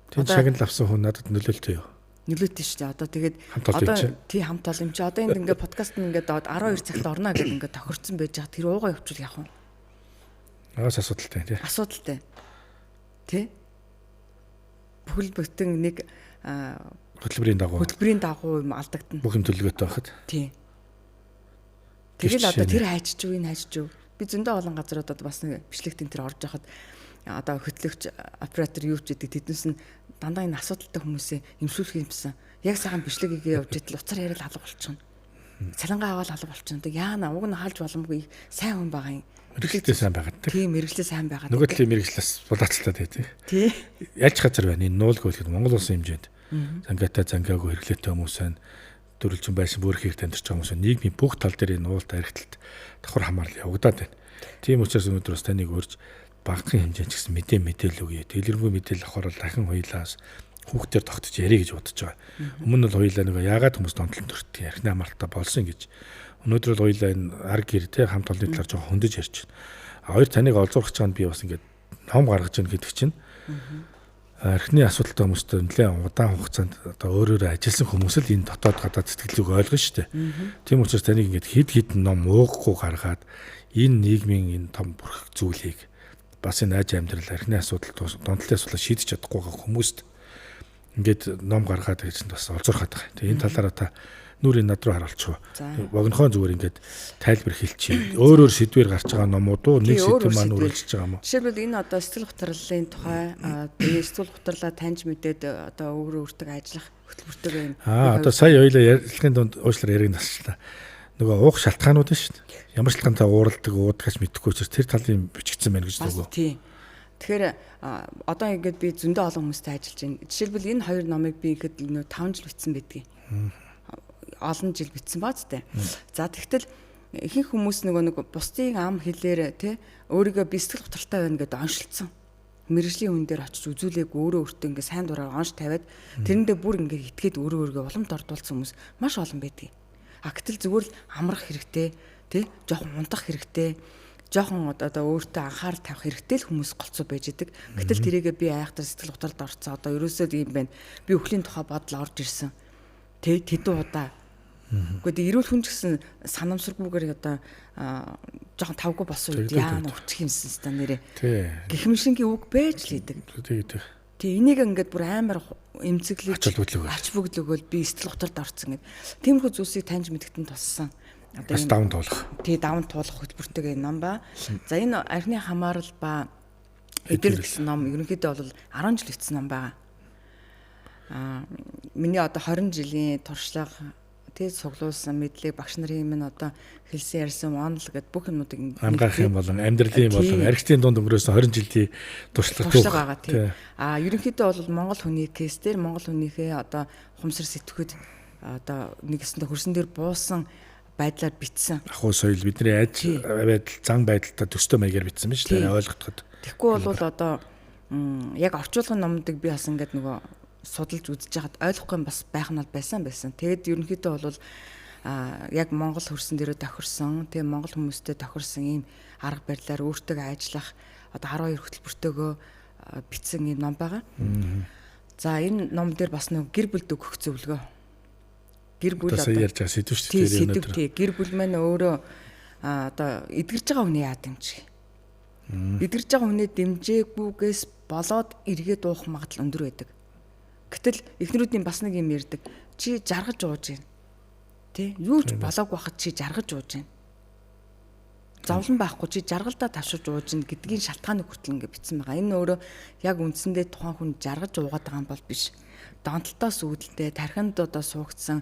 Тэнд шагнал авсан хүн надад нөлөөлтөө юу? Нөлөөтэй шүү дээ. Одоо тэгээд одоо тий хамт олон юм чи одоо энд ингээд подкаст нь ингээд 12 цагт орно гэдэг ингээд тохирцсон байж байгаа. Тэр уугаа явуул явах юм. Аас асуудалтай тий. Асуудалтай. Тий? Бүхэл бүтэн нэг хөтөлбөрийн дагуу юм алдагдана. Бүх юм төлөвлөгөөтэй байхад. Тий. Тэгэл одоо тэр хайчж юу энэ хайчж юу. Би зөндөө олон газрууд одоо бас нэг бичлэгтийн тэр орж яхад одоо хөтлөгч оператор юу ч гэдэг тэднээс нь дандаа энэ асуудалтай хүмүүсээ эмшүүлэх юмсан. Яг сайхан бичлэг хийгээ явж идэл уцаар яриад алга болчихно. Цалангаа аваад алга болчихно. Яана уг нь хаалж боломгүй сайн хүн байгаа юм. Мэргэжлээ сайн байгаад. Тийм мэргэжлээ сайн байгаад. Нөгөө талын мэргэжлээс булаацалтай байдаг. Тий. Яаж газар байна? Энэ нуулгүй гэдэг Монгол улсын хэмжээнд зангаатай зангаагүй хэрэглээтэй хүмүүс байна. төрөлжин байсан бүр их амьдарч байгаа хүмүүс нийгмийн бүх тал дээр энэ уулт архиталт давхар хамаарал явагдаад байна. Тийм учраас өнөөдөр бас таныг урьж багахан хэмжээнд ч гэсэн мэдээлэл өгье. Дэлгэрэнгүй мэдээлэл авахар бол дахин хоёлаас хүүхдээр тогтож ярих гэж бодож байгаа. Өмнө нь бол хоёлаа нэг яагаад хүмүүс донтолт төртгий архины амралтаа болсон гэж. Өнөөдөр бол хоёлаа энэ арг гэр те хамт олонны талаар жоохон хөндөж ярьж байна. Хоёр таныг олзуурах гэж байгаа нь би бас ингээд ном гаргаж ийн гэдэг чинь архины асуудалтай хүмүүстэй нэлээд удаан хугацаанд одоо өөрөөрөө ажилласан хүмүүс л энэ дотоод гадаад сэтгэлийг ойлгно шүү дээ. Тийм учраас таныг ингээд хид ном уугахгүй гаргаад энэ нийгмийн энэ том бүрх зүйлийг бас энэ аж амьдрал архины асуудал донтолтын асуудлыг шийдэж чадахгүй байгаа хүмүүст ингээд ном гаргаад гэж бас олзуурхаад байгаа. Тэгээ энэ талаараа та нүрийн над руу харуулчих. Богинохоо зүгээр ингээд тайлбар хэлчихье. Өөрөөр сэдвээр гарч байгаа номууд уу нэг сэдв маань үргэлжлэж байгаа юм уу? Жишээлбэл энэ одоо сэтгэл хөдлөлийн тухай тэгээ сэтгэл хөдлөлөө таньж мэдээд одоо өөртөө ажиллах хөтөлбөртэйгээ юм. Одоо сая хоёлаа ярилцлагын дунд уучлаар яриг насчлаа. Нөгөө уух шалтгаанууд нь шүү дээ. Ямар шалтгаантай ууралдаг, уудагч мэдэхгүй учраас тэр талын бичигдсэн байна гэж зүгөө. Тийм. Тэгэхээр одоо ингээд би зөндөө олон хүмүүстэй ажиллаж байна. Жишээлбэл энэ хоёр номыг би ихэд 5 жил бичсэн байдгийг. Олон жил бичсэн баа зү. За тэгтэл ихэнх хүмүүс нэг бусдын ам хэлээр те өөрийгөө би сэтгэл хөдлөлтэй байна гэдээ оншилсан. Мэргэжлийн хүн дээр очиж үзүүлээг өөртөө ингээд сайн дураар онш тавиад тэрэндээ бүр ингээд итгээд өөрийгөө уламд ордуулсан хүмүүс маш олон байдаг. Гэтэл зүгээр л амрах хэрэгтэй те жоохон унтах хэрэгтэй. Жоохон одоо өөртөө анхаарал тавих хэрэгтэй л хүмүүс голцоо байж идэг. Гэтэл тэрийгээ би айхтар сэтгэл хөдлөлд орцсон. Одоо ерөөсөө ийм байна. Би өхлийн тухай бодол орж ирсэн. Тэдэн удаа. Гэхдээ эрүүл хүн ч гэсэн санамсаргүйгээр одоо жоохон тавгүй болсон үед яа нуучих юмсан ста нэрээ. Гэхмшингийн үг байж л идэг. Тэг энийг ингээд бүр амар эмзэглэж ач бүгдлөгөөл би сэтгэл хөдлөлд орцсон гэд. Тиймэрхүү зүйлсийг таньж мэдгэдэн туссан. Одоо энэ даван туулах. Тий даван туулах хөтөлбөртэйгээ ном ба. За энэ архины хамаарал ба эдгээр гэсэн ном ерөнхийдөө бол 10 жил бичсэн ном байгаа. Миний одоо 20 жилийн туршлага тий цуглуулсан мэдлэг багш нарын минь одоо хэлсэн ярьсан онол гэд бүх юмнуудыг ангаах юм болон амьдралын болон архитектийн дунд өнгөрөөсөн 20 жилийн туршлага байгаа тий. Ерөнхийдөө бол монгол хүний кейс дээр монгол хүнийхээ одоо хумсар сэтгүүд одоо нэгэсэндээ хөрсөн дээр буусан байдлаар бичсэн. Ахуй соёл бидний аж байдал зан байдалтай төстэй маягаар бичсэн байна шүү дээ ойлгоход. Тэгэхгүй бол одоо яг орчуулгын номдыг би бас ингээд нөгөө судалж үзэж хагаад ойлгохгүй юм бас байх нь байсан. Тэгээд ерөнхийдөө бол яг Монгол хөрсөн дээрээ тохирсон, тэгээ Монгол хүмүүстэй тохирсон ийм арга барилаар өөртөө ажиллах одоо 12 хөтөлбөртөөгөө бичсэн ийм ном байгаа. За энэ ном дээр бас нэг гэр бүлд өгөх зөвлөгөө. Гэр бүл одоо ярьж байгаа сэдв шүү дээ өнөөдөр. Тий, гэр бүл маань өөрөө одоо эдгэрж байгаа хүний яа дэмжих. Эдгэрж байгаа хүний дэмжээгүйгээс болоод эргээд уух магадлал өндөр байдаг. Гэтэл эхнэрүүдийн бас нэг юм ярьдаг. Чи жаргаж ууж гин. Тэ? Юу ч болоогүй хахад чи жаргаж ууж гин. Зовлон байхгүй чи жаргалдаа тавшиж ууж гин гэдгийн шалтгааныг хүртэл ингэ бичсэн байгаа. Энэ өөрөө яг үндсэндээ тухайн хүн жаргаж уугаад байгаа юм бол биш. Донтолтоос үүдэлтэй тархинд одоо суугдсан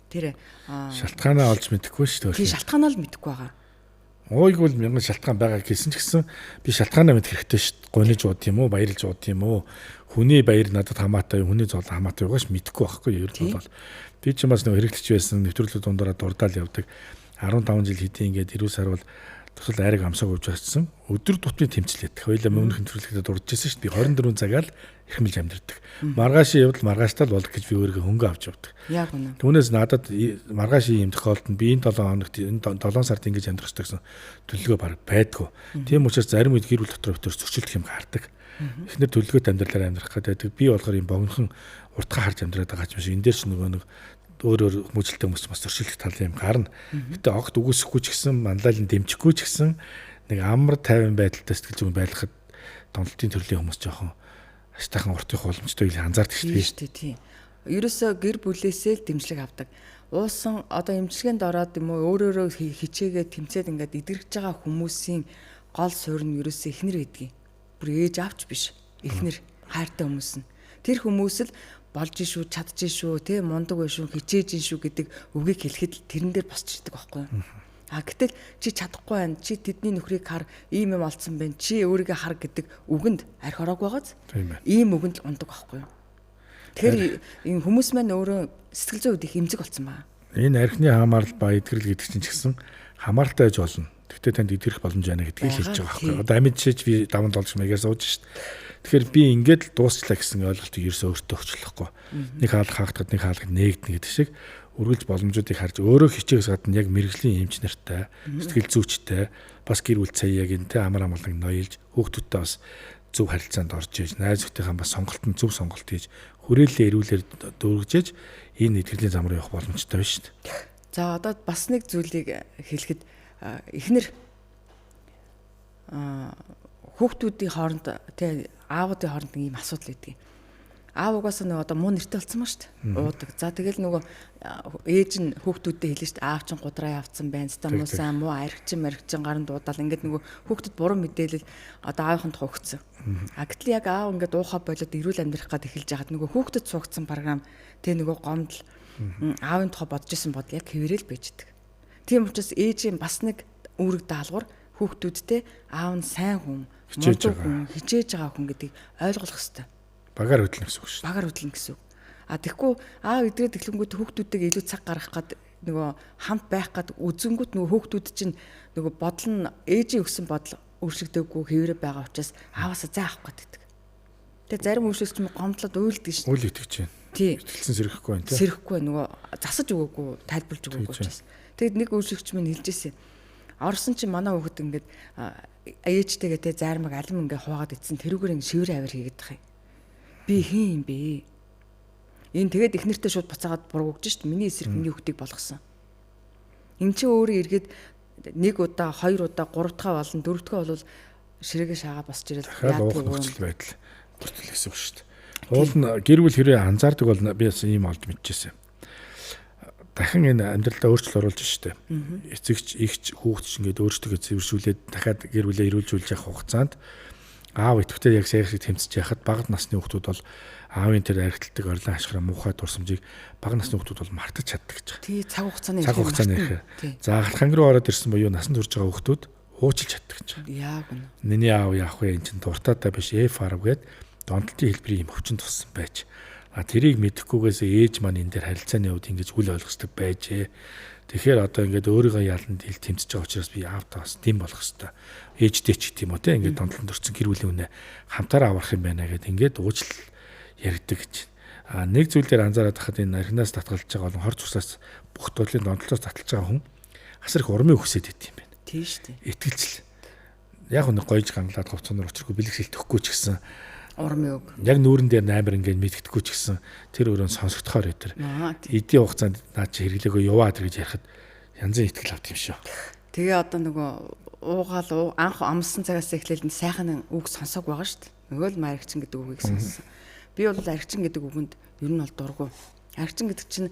тэр шалтгаанаа олж мэдэхгүй шүү дээ. Тий шалтгаанаа л мэдэхгүй байгаа. Ууйг бол мянган шалтгаан байгаа гэсэн ч гэсэн би шалтгаанаа мэдэх хэрэгтэй шүү дээ. Гониж ууд юм уу, баярлж ууд юм уу? Хүний баяр надад хамаатай, хүний зол хамаатай байгаач мэдэхгүй байхгүй юу? Ер нь бол би ч бас нэг хэрэглэж байсан нэвтрүүлэг дундаараа дурдаал явдаг. 15 жил хэдийн ингээд 90 сар бол тусал айраг амсааг ууж байсан. Өдөр тутмын тэмцэл яддаг. Хоёулаа өмнөх нэвтрүүлэгтээ дурдж байсан шүү дээ. 24 цагаар ихмэлж амьдэрдэг. Маргаашийн явдал маргааштай л болдог гэж би өөрийгөө хөнгө авч явдаг. Яг үнэ. Түүнээс надад маргаашийн юм тохиолдолд би энэ 7 хоногт энэ 7 сард ингэж амьдрах хэрэгтэй гэсэн төлөвлөгөө баг байдгүй. Тийм учраас зарим үед гэр бүл дотор өвтөр зөрчилдөх юм гардаг. Эхнэр төлөвлөгөөт амьдралаар амьдрах гэдэг. Би болохоор юм богинохон уртгаа харж амьдраад байгаа ч юм шиг. Энд дээр ч нөгөө нэг өөрөөр хүмүүжлэлтэй хүмүүс бас зөрчилдөх тал юм гарна. Гэтэ огт үгүйсэхгүй ч гэсэн мандалын дэмжихгүй ч гэсэн нэг амар тайван байдалтай сэтгэл зүйн байлгахад донтолтын төрлийн хүмүүс жоохон аштайхан урт явах боломжтой гэж анзаардаг шүү дээ. Тийм. Ерөөсөө гэр бүлээсээ л дэмжлэг авдаг. Уусан одоо эмчилгээнд ороод юм уу өөрөөрөө хичээгээ тэмцээд ингээд эдгэрч байгаа хүмүүсийн гол суурь нь ерөөсөө эхнэр гэдгийг. Бүр ээж авч биш. Эхнэр хайртай хүмүүс нь. Тэр хүмүүс л болж шүү, чадж шүү, тэ мундаг байх шүү, хичээж шүү гэдэг үгийг хэлэхэд тэрэн дээр босч ирдэг байхгүй юу? Гэтэл чи чадахгүй байна, чи тэдний нөхрийг хар, ийм юм олцсон байна, чи өөрийгөө хар гэдэг үгэнд арх ороог байгааз. Ийм үгэнд л ундаг байхгүй юу? Тэгэхээр энэ хүмүүс маань өөрөө сэтгэл зүйн үед их эмзэг болсон байна. энэ архины хамаарал ба идэгрэл гэдэг чинь ч гэсэн хамааралтай байж болно. Тэгтээ танд идэгрэх боломж байна гэдгийг хэлж байгаа байхгүй. Одоо амьд шиж би даван долж маягаар сууж шít. Тэгэхээр би ингээд л дуусчлаа гэсэн ойлголтыг ерөөсөө өөртөө өгчлөхгүй. Нэг хаалга хаагдахад нэг хаалгад нээгдэнэ гэдэг шиг үргэлж боломжуудыг харж өөрөө хичээгээс гадна яг мэрэгжлийн эмч нартай, сэтгэл зүйчтэй, бас гэр бүл цаяагийн тэ амар амгалан ноёлж хүүхдүүдтэй бас зөв харилцаанд орж иж, найз нөхдөйхөө бас сонголтод зөв сонголт хийж, хүрээлэн эрүүлэр дүүргэж энэ итгэлийн зам руу явах боломжтой байна шүү дээ. За одоо бас нэг зүйлийг хэлэхэд эхнэр хүүхдүүдийн хооронд тий аавуудын хооронд ийм асуудал үүдэг. Аав угаасаа нөгөө одоо муу нэртэй болсон маа шүү дээ. Уудаг. За тэгэл нөгөө ээж нь хүүхдүүдтэй хэлнэ шүү дээ. Аав чинь гудраа явцсан байна. Ста муу сайн муу аригчин гарын дуудаал ингээд нөгөө хүүхдэд буруу мэдээлэл одоо аавынханд өгсөн. Гэтэл яг аав ингээд уухаа болоод эрүүл амьдрах гээд эхэлж байгаад нөгөө хүүхдэд суугдсан програм тэг нөгөө гомдол аавын тухай бодож исэн бодол яг хэвээрэл байждаг. Тийм учраас ээжийн бас нэг үүрэг даалгавар хүүхдүүдтэй аав нь сайн хүн, хичээж байгаа хүн гэдгийг ойлгох хэрэгтэй. Багаар хөдлөн гэсэн үг шүү. Багаар хөдлөн гэсэн үг. Тэгэхгүй аав идрээд эхлэнгүүт хүүхдүүдтэйгээ илүү цаг гаргах гад нөгөө хамт байх гад үзэнгүүт нөгөө хүүхдүүд чинь нөгөө бодол нь ээжийн өгсөн бодол өөрчлөгдөөгүй хэвээрээ байгаа учраас ааваасаа зай авах гэдэг. Тэгээ зарим үйлчлэгч юм гомдлоод уйлдаг шүү. Үйл итгэж байна. Тий. Итгэлсэн сэрхэхгүй байна тий. Сэрхэхгүй нөгөө засаж өгөөгүй, тайлбарлаж өгөөгүй учраас. Тэгэд нэг үйлчлэгч минь хэлжээсэ. Орсон чинь манай хүүхэд ингээд ээжтэйгээ те зайрмаг алим ингээ хуугаад ицсэн тэрүүгээр ингээ шивэр авир хийгээд тах юм. Би хин юм бэ? Энэ тэгээд их нэртэй шууд буцаагаад буруугдж шít. Миний эсрэг миний хүүхдийг болгосон. Энд чи өөрөө эргээд нэг удаа, хоёр удаа, гурав дахь болон дөрөв дахь бол ширээгээ шаагаа босч ирэл яадаг нөхцөл байдал бүртгэл гэсэн үг шүү дээ. Уул нь гэр бүл хэрэг анзаардаг бол би бас ийм олж мэдчихсэн. Дахин энэ амьдралдаа өөрчлөлт оруулж штэ. Эцэгч, ихч, хүүхдч ингээд өөрсдөө цэвэршүүлээд дахиад гэр бүлээ эрүүлжүүлж явах хугацаанд аав идэвхтэй яг сайн шиг тэмцэж яхад бага насны хүүхдүүд бол аавын тэр архитектыг орлон ашиглах муухай дурсамжийг бага насны хүүхдүүд бол мартаж чаддаг гэж байгаа. Тий, цаг хугацааны их. За алхам руу ороод ирсэн буюу насан турш байгаа хүүхдүүд уучлж чаддаг гэж. Яг үнэ. Миний аав яах вэ? Энд чинь дуртаатай биш F-арав гээд донтолтын хэлбэрийн юм өвчин туссан байж. Тэрийг мэдэхгүйгээс ээж маань энэ дээр харилцааны хувьд ингэж үл ойлгосдог байжээ. Тэгэхээр одоо ингээд өөрийгөө яланд хэл тэмцэж байгаа учраас би аавтаа бас дэм болох хэвээр. Ээжтэй ч гэх юм уу те ингээд донтолтон дурсан гэр бүлийн үнэ хамтаараа аврах юм байна гэд ингээд уучлал ярьдаг гэж. Нэг зүйл дээр анзаараад хахад энэ архинаас татгалж байгаа болон хор цусаас бүх төрлийн донтолтоос таталж байгаа хүн асар их урмын өгсөд байт юм байна. Тийм шүү дээ. Итгэлцэл. Яг нэг гойж ганглаад хувцсноор учиргүй бэлгэсэлтэхгүй ч гэсэн урмын үг. Яг нүүрэн дээр амар ингээд мэддэхгүй ч гэсэн тэр өрөөнд сонсогдохоор өтер. Эдийн хугацаанд наа чи хэрэглээгөө яваад гэж ярихад янзын итгэл авт юм шүү. Тэгээ одоо нөгөө уугаал анх амссан цагаас эхлээл сайхан үг сонсоог байгаа шүү дээ. Нөгөө л маригчин гэдэг үгийг сонссон. Би бол аригчин гэдэг үгэнд ер нь бол дургу. Аригчин гэдэг чинь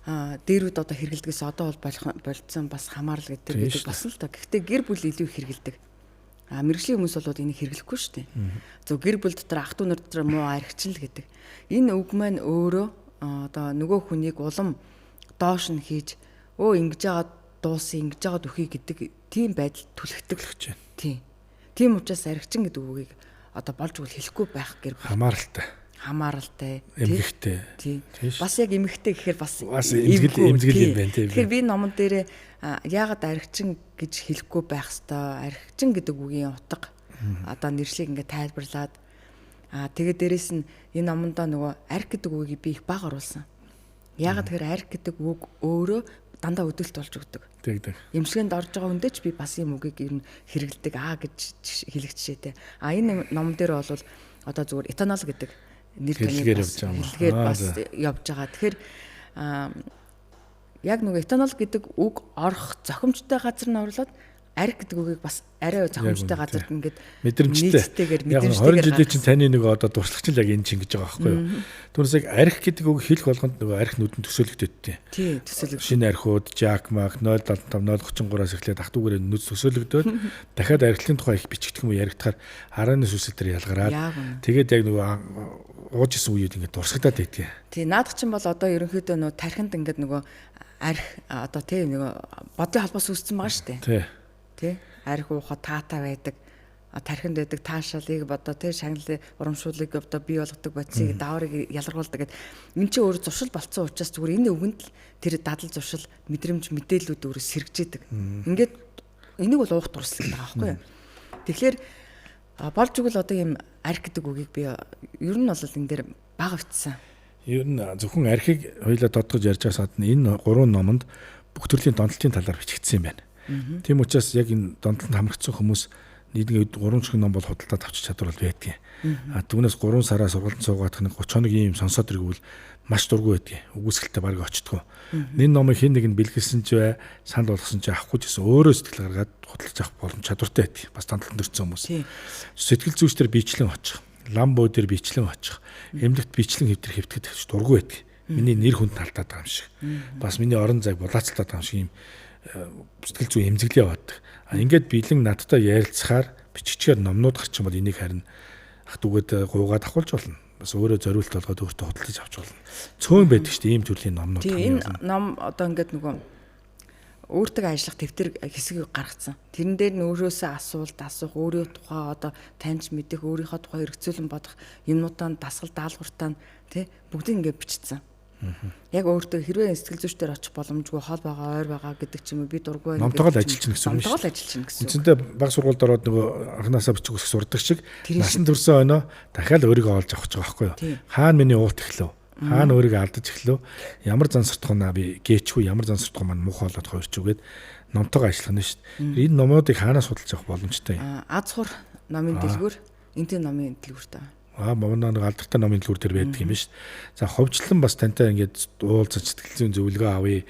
дээрүүд одоо хэрэглэдгээс одоо бол болцсон бас хамаарал гэдэг бас л та. Гэхдээ гэр бүл илүү их хэрэглэдэг. Мэргэжлийн хүмүүс бол энийг хэрэглэхгүй шүү дээ. Зөв гэр бүл дотор ах トゥ нар дотор муу аригчин л гэдэг. Энэ үг маань өөрөө одоо нөгөө хүнийг улам доош нь хийж ингэж байгаа дуусан ингэж байгаа дөхий гэдэг тийм байдал түлхдэг л гэж байна. Тийм учраас аригчин гэдэг үгийг одоо болж үл хэлэхгүй байх гэр бүл. Хамааралтай, эмгэгтэй. Тийм. Бас яг эмгэгтэй гэхээр бас эмзэгэл юм байна тийм. Тэгэхээр би номон дээр яагаад аригчин гэж хэлэхгүй байх хэвээр аригчин гэдэг үгийн утга одоо нэршлиг ингээд тайлбарлаад тэгээд дээрэс нь энэ номондоо нөгөө арх гэдэг үгийг би их бага оруулсан. Яагаад тэгэхээр арх гэдэг үг өөрөө дандаа өдөлт болж өгдөг. Эмчилгээнд орж байгаа хүндээ ч би бас юм үгийг ер нь хэрэгэлдэг гэж хэлэх жишээтэй. Энэ ном дээр бол одоо зүгээр этанол гэдэг нэр хэлгээр бас явж байгаа. Тэгэхээр яг нөгөө этанол гэдэг үг орох зохимжтой газар нь орлоод арх гэдэг үгийг бас арай зохимжтой газарт ингээд мэдрэмжтэйгээр 20 жилийн чинь таны нөгөө одоо дурслагч л яг энэ чинь гэж байгаа байхгүй юу. Түүнээс яг арх гэдэг үг хэлэх болгонд нөгөө арх нүдэн төсөөлөгдөдтэй. Тий, төсөөлөгдөв. Шинэ архиуд, Jack Mark 075 033-аас эхлээд ахтүүгээр нүд төсөөлөгдөөд дахиад архлын тухай их бичигдэх юм яригдахаар арааны сүсэл дээр ялгараад тэгээд яг нөгөө ууж исэн үеуд ингээд дурсагдаад байдгийг. Тий, наадах чинь бол одоо ерөнхийдөө нөгөө тархинд ингээд нөгөө арх одоо тий нөгөө бодийн холбоос үүссэн байгаа шүү дээ. Тий. Арх уухад таатай байдаг. тархинд байдаг таашаалыг одоо тий шагналын урамшууллыг одоо бий болгодог бодисыг дааврыг ялгаргуулдаг гэдэг. Энэ чинь өөр зуршил болцсон учраас зүгээр энэ үгэнд л тэр дадал зуршил мэдрэмж мэдээллүүд өөрөө сэргжээдэг. Ингээд энийг бол уух дурсал гэдэг байгаа байхгүй юу. Тэгэхээр болж игэл одоо ийм арх гэдэг үгийг би ер нь бол энэ дээр бага битсэн. Ер нь зөвхөн архийг хоёлаа тодтогж ярьж байгаасаад энэ 3 номонд бүх төрлийн донтолтын талаар бичигдсэн юм байна. Тийм учраас яг энэ донтолтод хамрагдсан хүмүүс нийгмийн 3 чихэн ном бол худалдаад авчиж чадвар бол байдгийг. Түүнээс 3 сараа сургалтын суугаад нэг 30 хоног ийм сонсоод иргэвэл маш дургүй байдгийг. Үгүйсгэлтэй баг очтгоо. Энэ номыг хэн нэг нь бэлгэлсэн ч бай, санд болгосон ч авахгүй гэсэн өөрөө сэтгэл гаргаад худалдаж авах боломж чадвартай байдгийг. Бас донтолтод ирсэн хүмүүс. Сэтгэл зүйчдэр бичлэн очих, лам боо дээр бичлэн очих, эмнэлэгт бичлэн хэвтгэхэд дургүй байдгийг. Миний нэр хүнд талдаад байгаа юм шиг. Бас миний орон зайг булаацлаад байгаа юм шиг ийм сэтгэл зүй эмзэглээ яваад. Ингээд биелэн надтай ярилцахаар биччихээр номнууд гарчин бол энийг харин ах дүүгээд гуугаад авахулж болно. Бас өөрөө зориулт болгоод өөртөө худалдаж авч болно. Цөөн байдаг шүү дээ ийм төрлийн номнууд. Энэ ном одоо ингээд нөгөө өөртөө ажиллах дэвтэр хэсгийг гаргацсан. Тэрэн дээр нь өөрөөсөө асуулт асуух, өөрийн тухай одоо таньж мэдэх, өөрийнхөө тухай эргцүүлэн бодох юмнуудаа дасгал даалгавартаа тий бүгдийг ингээд бичсэн. Яг өөртөө хэрвээ сэтгэл зүйчдэр очих боломжгүй хол байгаа, ойр байгаа гэдэг ч юм уу би дургүй байна. Номтойгоо ажиллаж чинь гэсэн үг шүү. Номтойгоо ажиллаж чинь гэсэн. Үндсэндээ баг сургуульд ороод нөгөө анханасаа бичих үсэх сурдаг шиг насан туршаа өнөө дахиад өөрийгөө олж авах гэж байгаа байхгүй юу? Хаана миний уут эхлэв? Хаана өөрийгөө алдаж эхлэв? Ямар зан суртахуунаа би гээчгүй, ямар зан суртахуун маань муухай болоод хоёрчүүгээд номтойгоо ажиллах нь шүү дээ. Энэ номуудыг хаанаас судалж авах боломжтой юм? Аз хур номын дэлгүүр, энтэй номын дэлгүүртэй. Манай нэг алдартай номын дэлгүүр төр байдаг юм шүү дээ. За ховчлон бас тантай ингээд уулзаж сэтгэл зүйн зөвлөгөө авъя.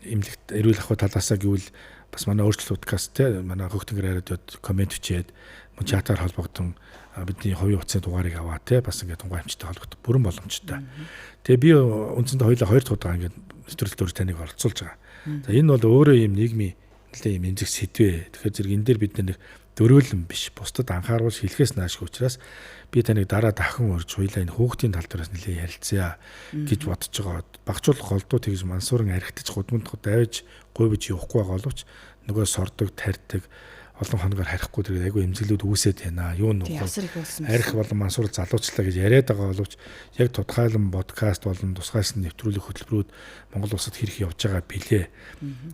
Эмнэлэгт эрүүл ахуй талаасаа гэвэл бас манай өөрчлөлт подкаст те манай Хөгтөнгөр радиод комент бичээд мөн чатаар холбогдсон бидний хувийн утасны дугаарыг аваа те бас ингээд тунгай амчтай холбогдох бүрэн боломжтой. Тэгээ би үндсэндээ хоёулаа 2 удаа ингээд нэвтрүүлгээр таныг оролцуулж байгаа. За энэ бол өөрөө ийм нийгмийн нэлээд ийм эмзэг сэдвээ. Тэгэхээр зэрэг энэ дээр бид нэг дөрөөлөн биш бусдад анхааруулж хэлэхээс наашгүй учраас би таныг дараа дахин урьж хоёлаа энэ хөөгтийн тал дээрээс нэлээд ярилцъя гэж бодож байгаа. Багжуулах голдуу тэгж мансууран архитаж гудамд давж гуйвж явахгүй байгаа боловч нөгөө сордог, тарьдаг олон хоногоор харихгүй тэгээд айгүй эмзэглүүд үүсээд байна. Юу нөх арх болон мансуур залуучлаа гэж яриад байгаа боловч яг тодорхойлон подкаст болон тусгайсан нэвтрүүлэг хөтөлбөрүүд Монгол улсад хэрэг явж байгаа билээ.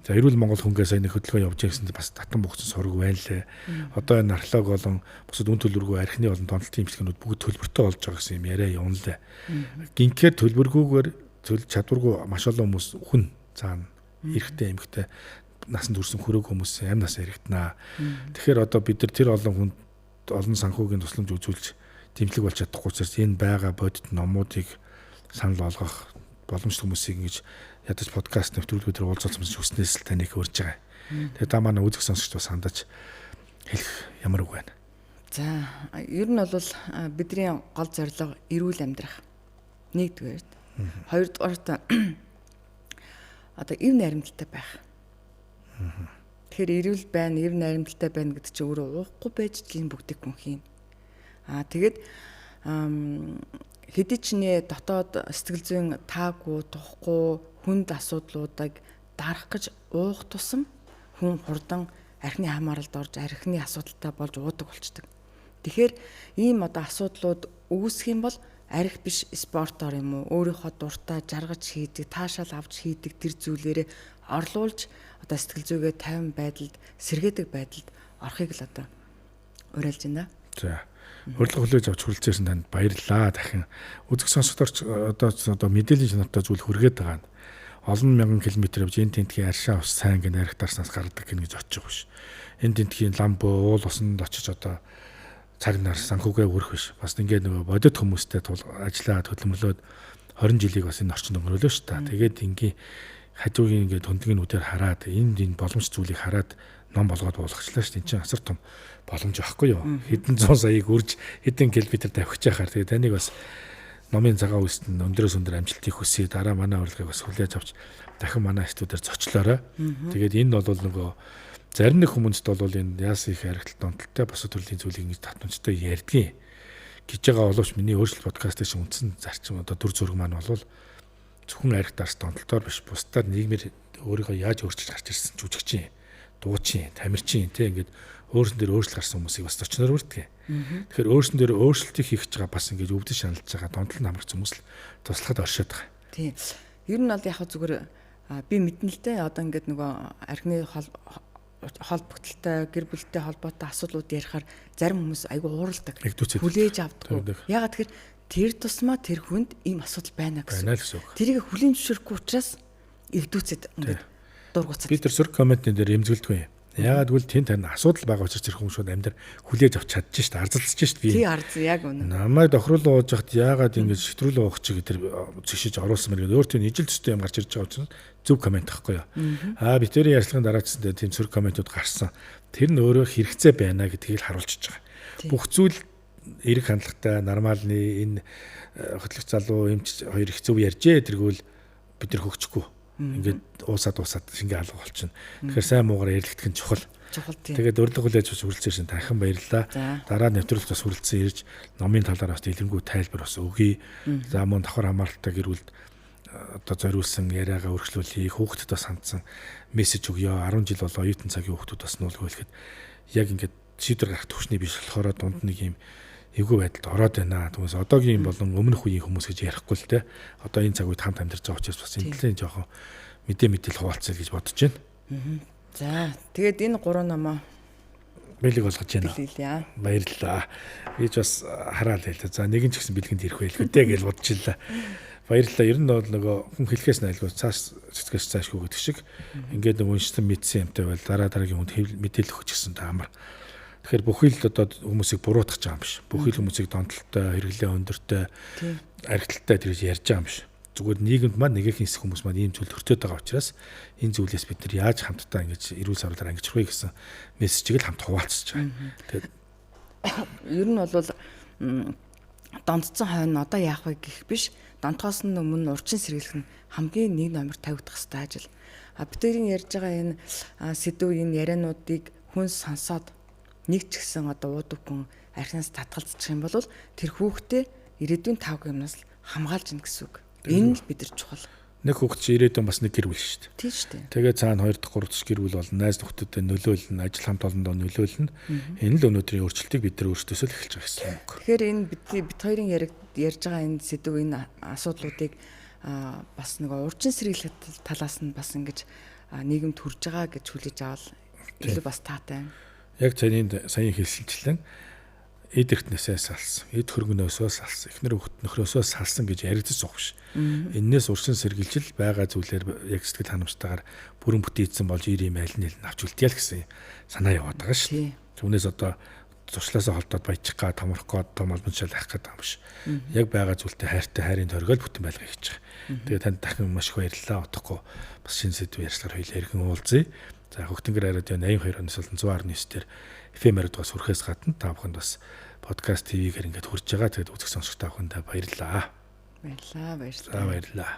За эрүүл Монгол хүнгээ сайн хөтөлбөр явж байгаа гэсэн бас татан бухсан сураг байна лээ. Одоо энэ археолог болон бусад үн төлбөргүй архины болон донтолтын имчилгээнүүд бүгд төлбөртэй болж байгаа гэсэн юм яриа явна лээ. Гинхээр төлбөргүйгээр чадваргүй маш олон хүмүүс хүн цаана эрэхтэй эмхтэй насан турсан хөрөг хүмүүс амь нас яригдана. Тэгэхээр одоо бид нар тэр олон хүнд олон санхүүгийн тусламж үзүүлж дэмжлэг болж чадахгүй учраас энэ байгаа бодит номуудыг санал болгох боломжтой хүмүүсийг ингэж ядаж подкаст нэвтрүүлгүүдээр уулзсан хүмүүс хүснээс л таныг урьж байгаа. Тэгээд та манай үзэх сонсогч бас хандаж хэлэх ямар үг байна. За ер нь бол бидний гол зорилго эрүүл амьдрах. Нэгдүгээр. Хоёрдугаарт одоо эв найрамдалтай байх. Тэгэхээр эрүүл байна, эв найрамдалтай байна гэдэг чинь өөрөө уухгүй байж тийм бүгдийг хүн хийн. Тэгээд хэдий ч нэ дотоод сэтгэл зүйн таагүй, тухгүй, хүнд асуудлуудыг дарах гэж уух тусам хүн хурдан архины хамааралд орж архины асуудалтай болж уудаг болчдөг. Тэгэхээр ийм одоо асуудлууд үүсэх юм бол арх биш спортоор юм уу өөрийнхөө дуртай жаргаж хийдэг, таашаал авч хийдэг тэр зүйлээрээ орлуулж одоо сэтгэл зүйгээ тайван байдалд, сэргээдэг байдалд орохыг л одоо уриалж байна. За. Урилга хүлээж авч хүрэлцээсэн танд баярлалаа. Дахин үзэх сонсогчдорч одоо мэдээллийн чанартай зүйл хүргээд байгаа нь олон мянган километр явж энэ тентгийн аршаа ус сайн гэн арх дарснаас гардаг гэнэ гэж очих биш. Энэ тентгийн ламбо уул усанд очиж одоо цаг нар санхүүгээ өрөх биш. Бас ингээд нөгөө бодит хүмүүстэй ажиллаад хөдөлмөрлөөд 20 жилийг бас энэ орчинд өнгөрөөлөө шүү дээ. Тэгээд ингийн хажуугийн ингээд хөндгийн нүдээр хараад энэ боломж зүйлийг хараад ном болгоод буулгачлаа шүү дээ. Энд чинь асар том боломж байхгүй юу? Хэдэн зуун саяыг үрж хэдэн километр давхиж яхаар тэгээд таныг бас номын цагаан үст нь өндрөөс өндөр амжилтыг хүсье. Дараа манай урилгыг бас хүлээж авч дахин манай студиудаар зочлоорой. Тэгээд энэ бол нөгөө зарим нэг хүмүүст бол энэ яас их харигдaltaй донтолтой босод төрлийн зүйлийг ингэж татамжтай ярьдгийн гэж байгаа боловч миний өөрчлөлт подкастын чинь үндсэн зарчим одоо төр зураг маань бол зөвхөн арх дарс донтолтоор биш бусдаар нийгмээр өөрийгөө яаж өөрчилж гарч ирсэн жүжигчин дуучин, тамирчин те ингээд өөрсөн дээр өөрчлөлт гарсан хүмүүсийг бас зочноор үрдэг. Тэгэхээр өөрсөн дээр өөрчлөлтийг хийх гэж байгаа бас ингээд өвдөж шаналж байгаа донтолд хамрагц хүмүүс л туслахад оршоод байгаа. Тийм. Ер нь бол яг зүгээр би мэднэ л дээ. Одоо ингээд нөгөө архины холбогдлолтой, гэр бүлтэй холбоотой асуудлууд ярихаар зарим хүмүүс айгүй уурладаг. Хүлээж авдаг. Ягаад тэгэхээр тэр тусмаа тэр хүнд ийм асуудал байна гэсэн. Тэрийг хүлээн зөвшөөрөхгүй учраас эвдүүцэд ингээд дургуцаад. Би тэр сөрөг комментэн дээр эмзэглэдэггүй юм. Ягаад гэвэл тэн асуудал байгаа учраас тэр хүмүүс амьдар хүлээж авч чадчих шүү дээ. Арзалцж шүү дээ. Тий арз яг үнэ. Намайг тохируулаа ууж хахад ягаад ингэж шитрүүлээ уух чиг тэр зэгшиж оруулсан мэр гэдэг өөртөө ижил төстэй юм гарч ирж байгаа учраас зөв коммент авахгүй юу. Би тэр ярьцлагын дараачсан дээр тийм сөрөг комментууд гарсан. Тэр нь өөрөө хэрэгцээ байна гэдгийг л харуулчихж байгаа. Бүх зүйл эрэг хандлагатай, нормалны энэ хөтлөх залуу эмч хоёр их зөв ярьжээ тэргүүл бид нар хөгжихгүй. Ингээд уусаад шингээ алга болчихно. Тэгэхээр сайн муугаар ярилцдаг нь чухал. Тэгээд урилга хүлээж авч хүрэлцсэн дахин баярлалаа. Дараа нь нэвтрүүлэлт бас хүрэлцэн ирж номын талаар бас дэлгэрэнгүй тайлбар бас өгье. За мөн давхар хамааралтай гэр бүлд одоо зориулсан яриагаа өргөжлүүлье. Хүүхдэд бас хандсан мессеж өгье. 10 жил болоо оюутан цагийн хүүхдүүд бас нуулгүй хэлэхэд яг ингээд шийдвэр гаргах төвшний биш болохоор дунд нэг юм эвгүй байдалд ороод байна. Тэгмээс одоогийн болон өмнөх үеийн хүмүүс гэж ярихгүй л те. Одоо энэ цаг үед хамт амьдарч байгаа учраас бас энэ төлөө жоохон мэдээлэл хуваалцъя гэж бодож байна. За тэгээд энэ 3 номоо бэлэг болгож байна. Баярлалаа. Би ч бас хараал хэлээ. За нэг нь ч гэсэн бэлгэнд ирэх байлгүй гэж бодож илаа. Баярлалаа. Ер нь бол нөгөө хүн хэлхээс найлгүй цааш цэцгээс цаашгүй гэдэг шиг ингээд нэг уншсан мэдсэн юмтай байл дараагийн хүнд мэдээлэл өгч гисэн та амар. Тэгэхээр бүхий л одоо хүмүүсийг буруутгах гэж байгаа юм биш. Бүхий л хүмүүсийг донтолтой, хэрэглээ өндөртэй, архиталтай тэрж ярьж байгаа юм биш. Зүгээр нийгэмд маань нэгэн хэсэг хүмүүс маань ийм зүйл төртөөд байгаа учраас энэ зүйлээс бид нар яаж хамтдаа ингэж эрүүл савраар ангиж сурах гэсэн мессежийг л хамт хуваалцаж байгаа. Тэгээд ер нь бол донтцсон хойно одоо яах вэ гэх биш. Донтохоос нь өмнө урчин сэргийлэх нь хамгийн нэг номер тавигдах хэрэгтэй ажил. Бидэрийн ярьж байгаа энэ сэдв энэ яриануудыг хүн сонсоод нэг ч гэсэн одоо уудаг хүн архинаас татгалзчих юм бол тэр хүүхдээ ирээдүйн тав юмнаас хамгаалж ийн гэсэн үг. Энэ л бидэр чухал. Нэг хүүхд чи ирээдүйн бас нэг гэр бүл шүү дээ. Тийм шүү дээ. Тэгээд цаана 2 дахь 3 дахь гэр бүл болно. Найз нөхдөдөө нөлөөлнө, ажил хамт олондоо нөлөөлнө. Энэ л өнөөдрийн өөрчлөлтийг бид нар өөрсдөөсөө л эхэлж байгаа гэсэн үг. Тэгэхээр энэ бид хоёрын ярьж байгаа энэ сэдв энэ асуудлуудыг бас нэг урчин сэргийлэх талаас нь бас ингэж нийгэмд хүрж байгаа гэж хүлээж авал илүү бас таатай. Яг саяны хэлсэнчлэн эд эртнээсээ салсан, эд хөргөнөөсөө салсан, эхнэр хүүхэд нөхрөөсөө салсан гэж яригдчих зов биш. Эннээс уршин сэргийлжил байгаа зүйлээр яг сэтгэл ханамжтайгаар бүрэн бүтээсэн болж ир юм аль нь авч үлдээл гэсэн санаа яваад байгаа шүү. Түүнээс одоо зуршлаасаа холдоод баяжих га, томрох га, том алманшаал авах гэдэг юм биш. Яг байгаа зүйлтэй хайртай хайрын төргөөл бүтэн байлгаа хийж байгаа. Тэгээ танд дахин маш их баярлалаа. Утгагүй бас шинэ сэдв ярьслаар хоёул яригэн уулзъя. За Хөгтөнгөр радио 82.9 102.9 дээр FM радиогоос хүрэхээс гадна та бүхэнд бас подкаст ТV-гээр ингээд хүрж байгаа. Тэгээд үзэх сонсогч та бүхэнд баярлалаа. Баярлалаа. Баярлалаа.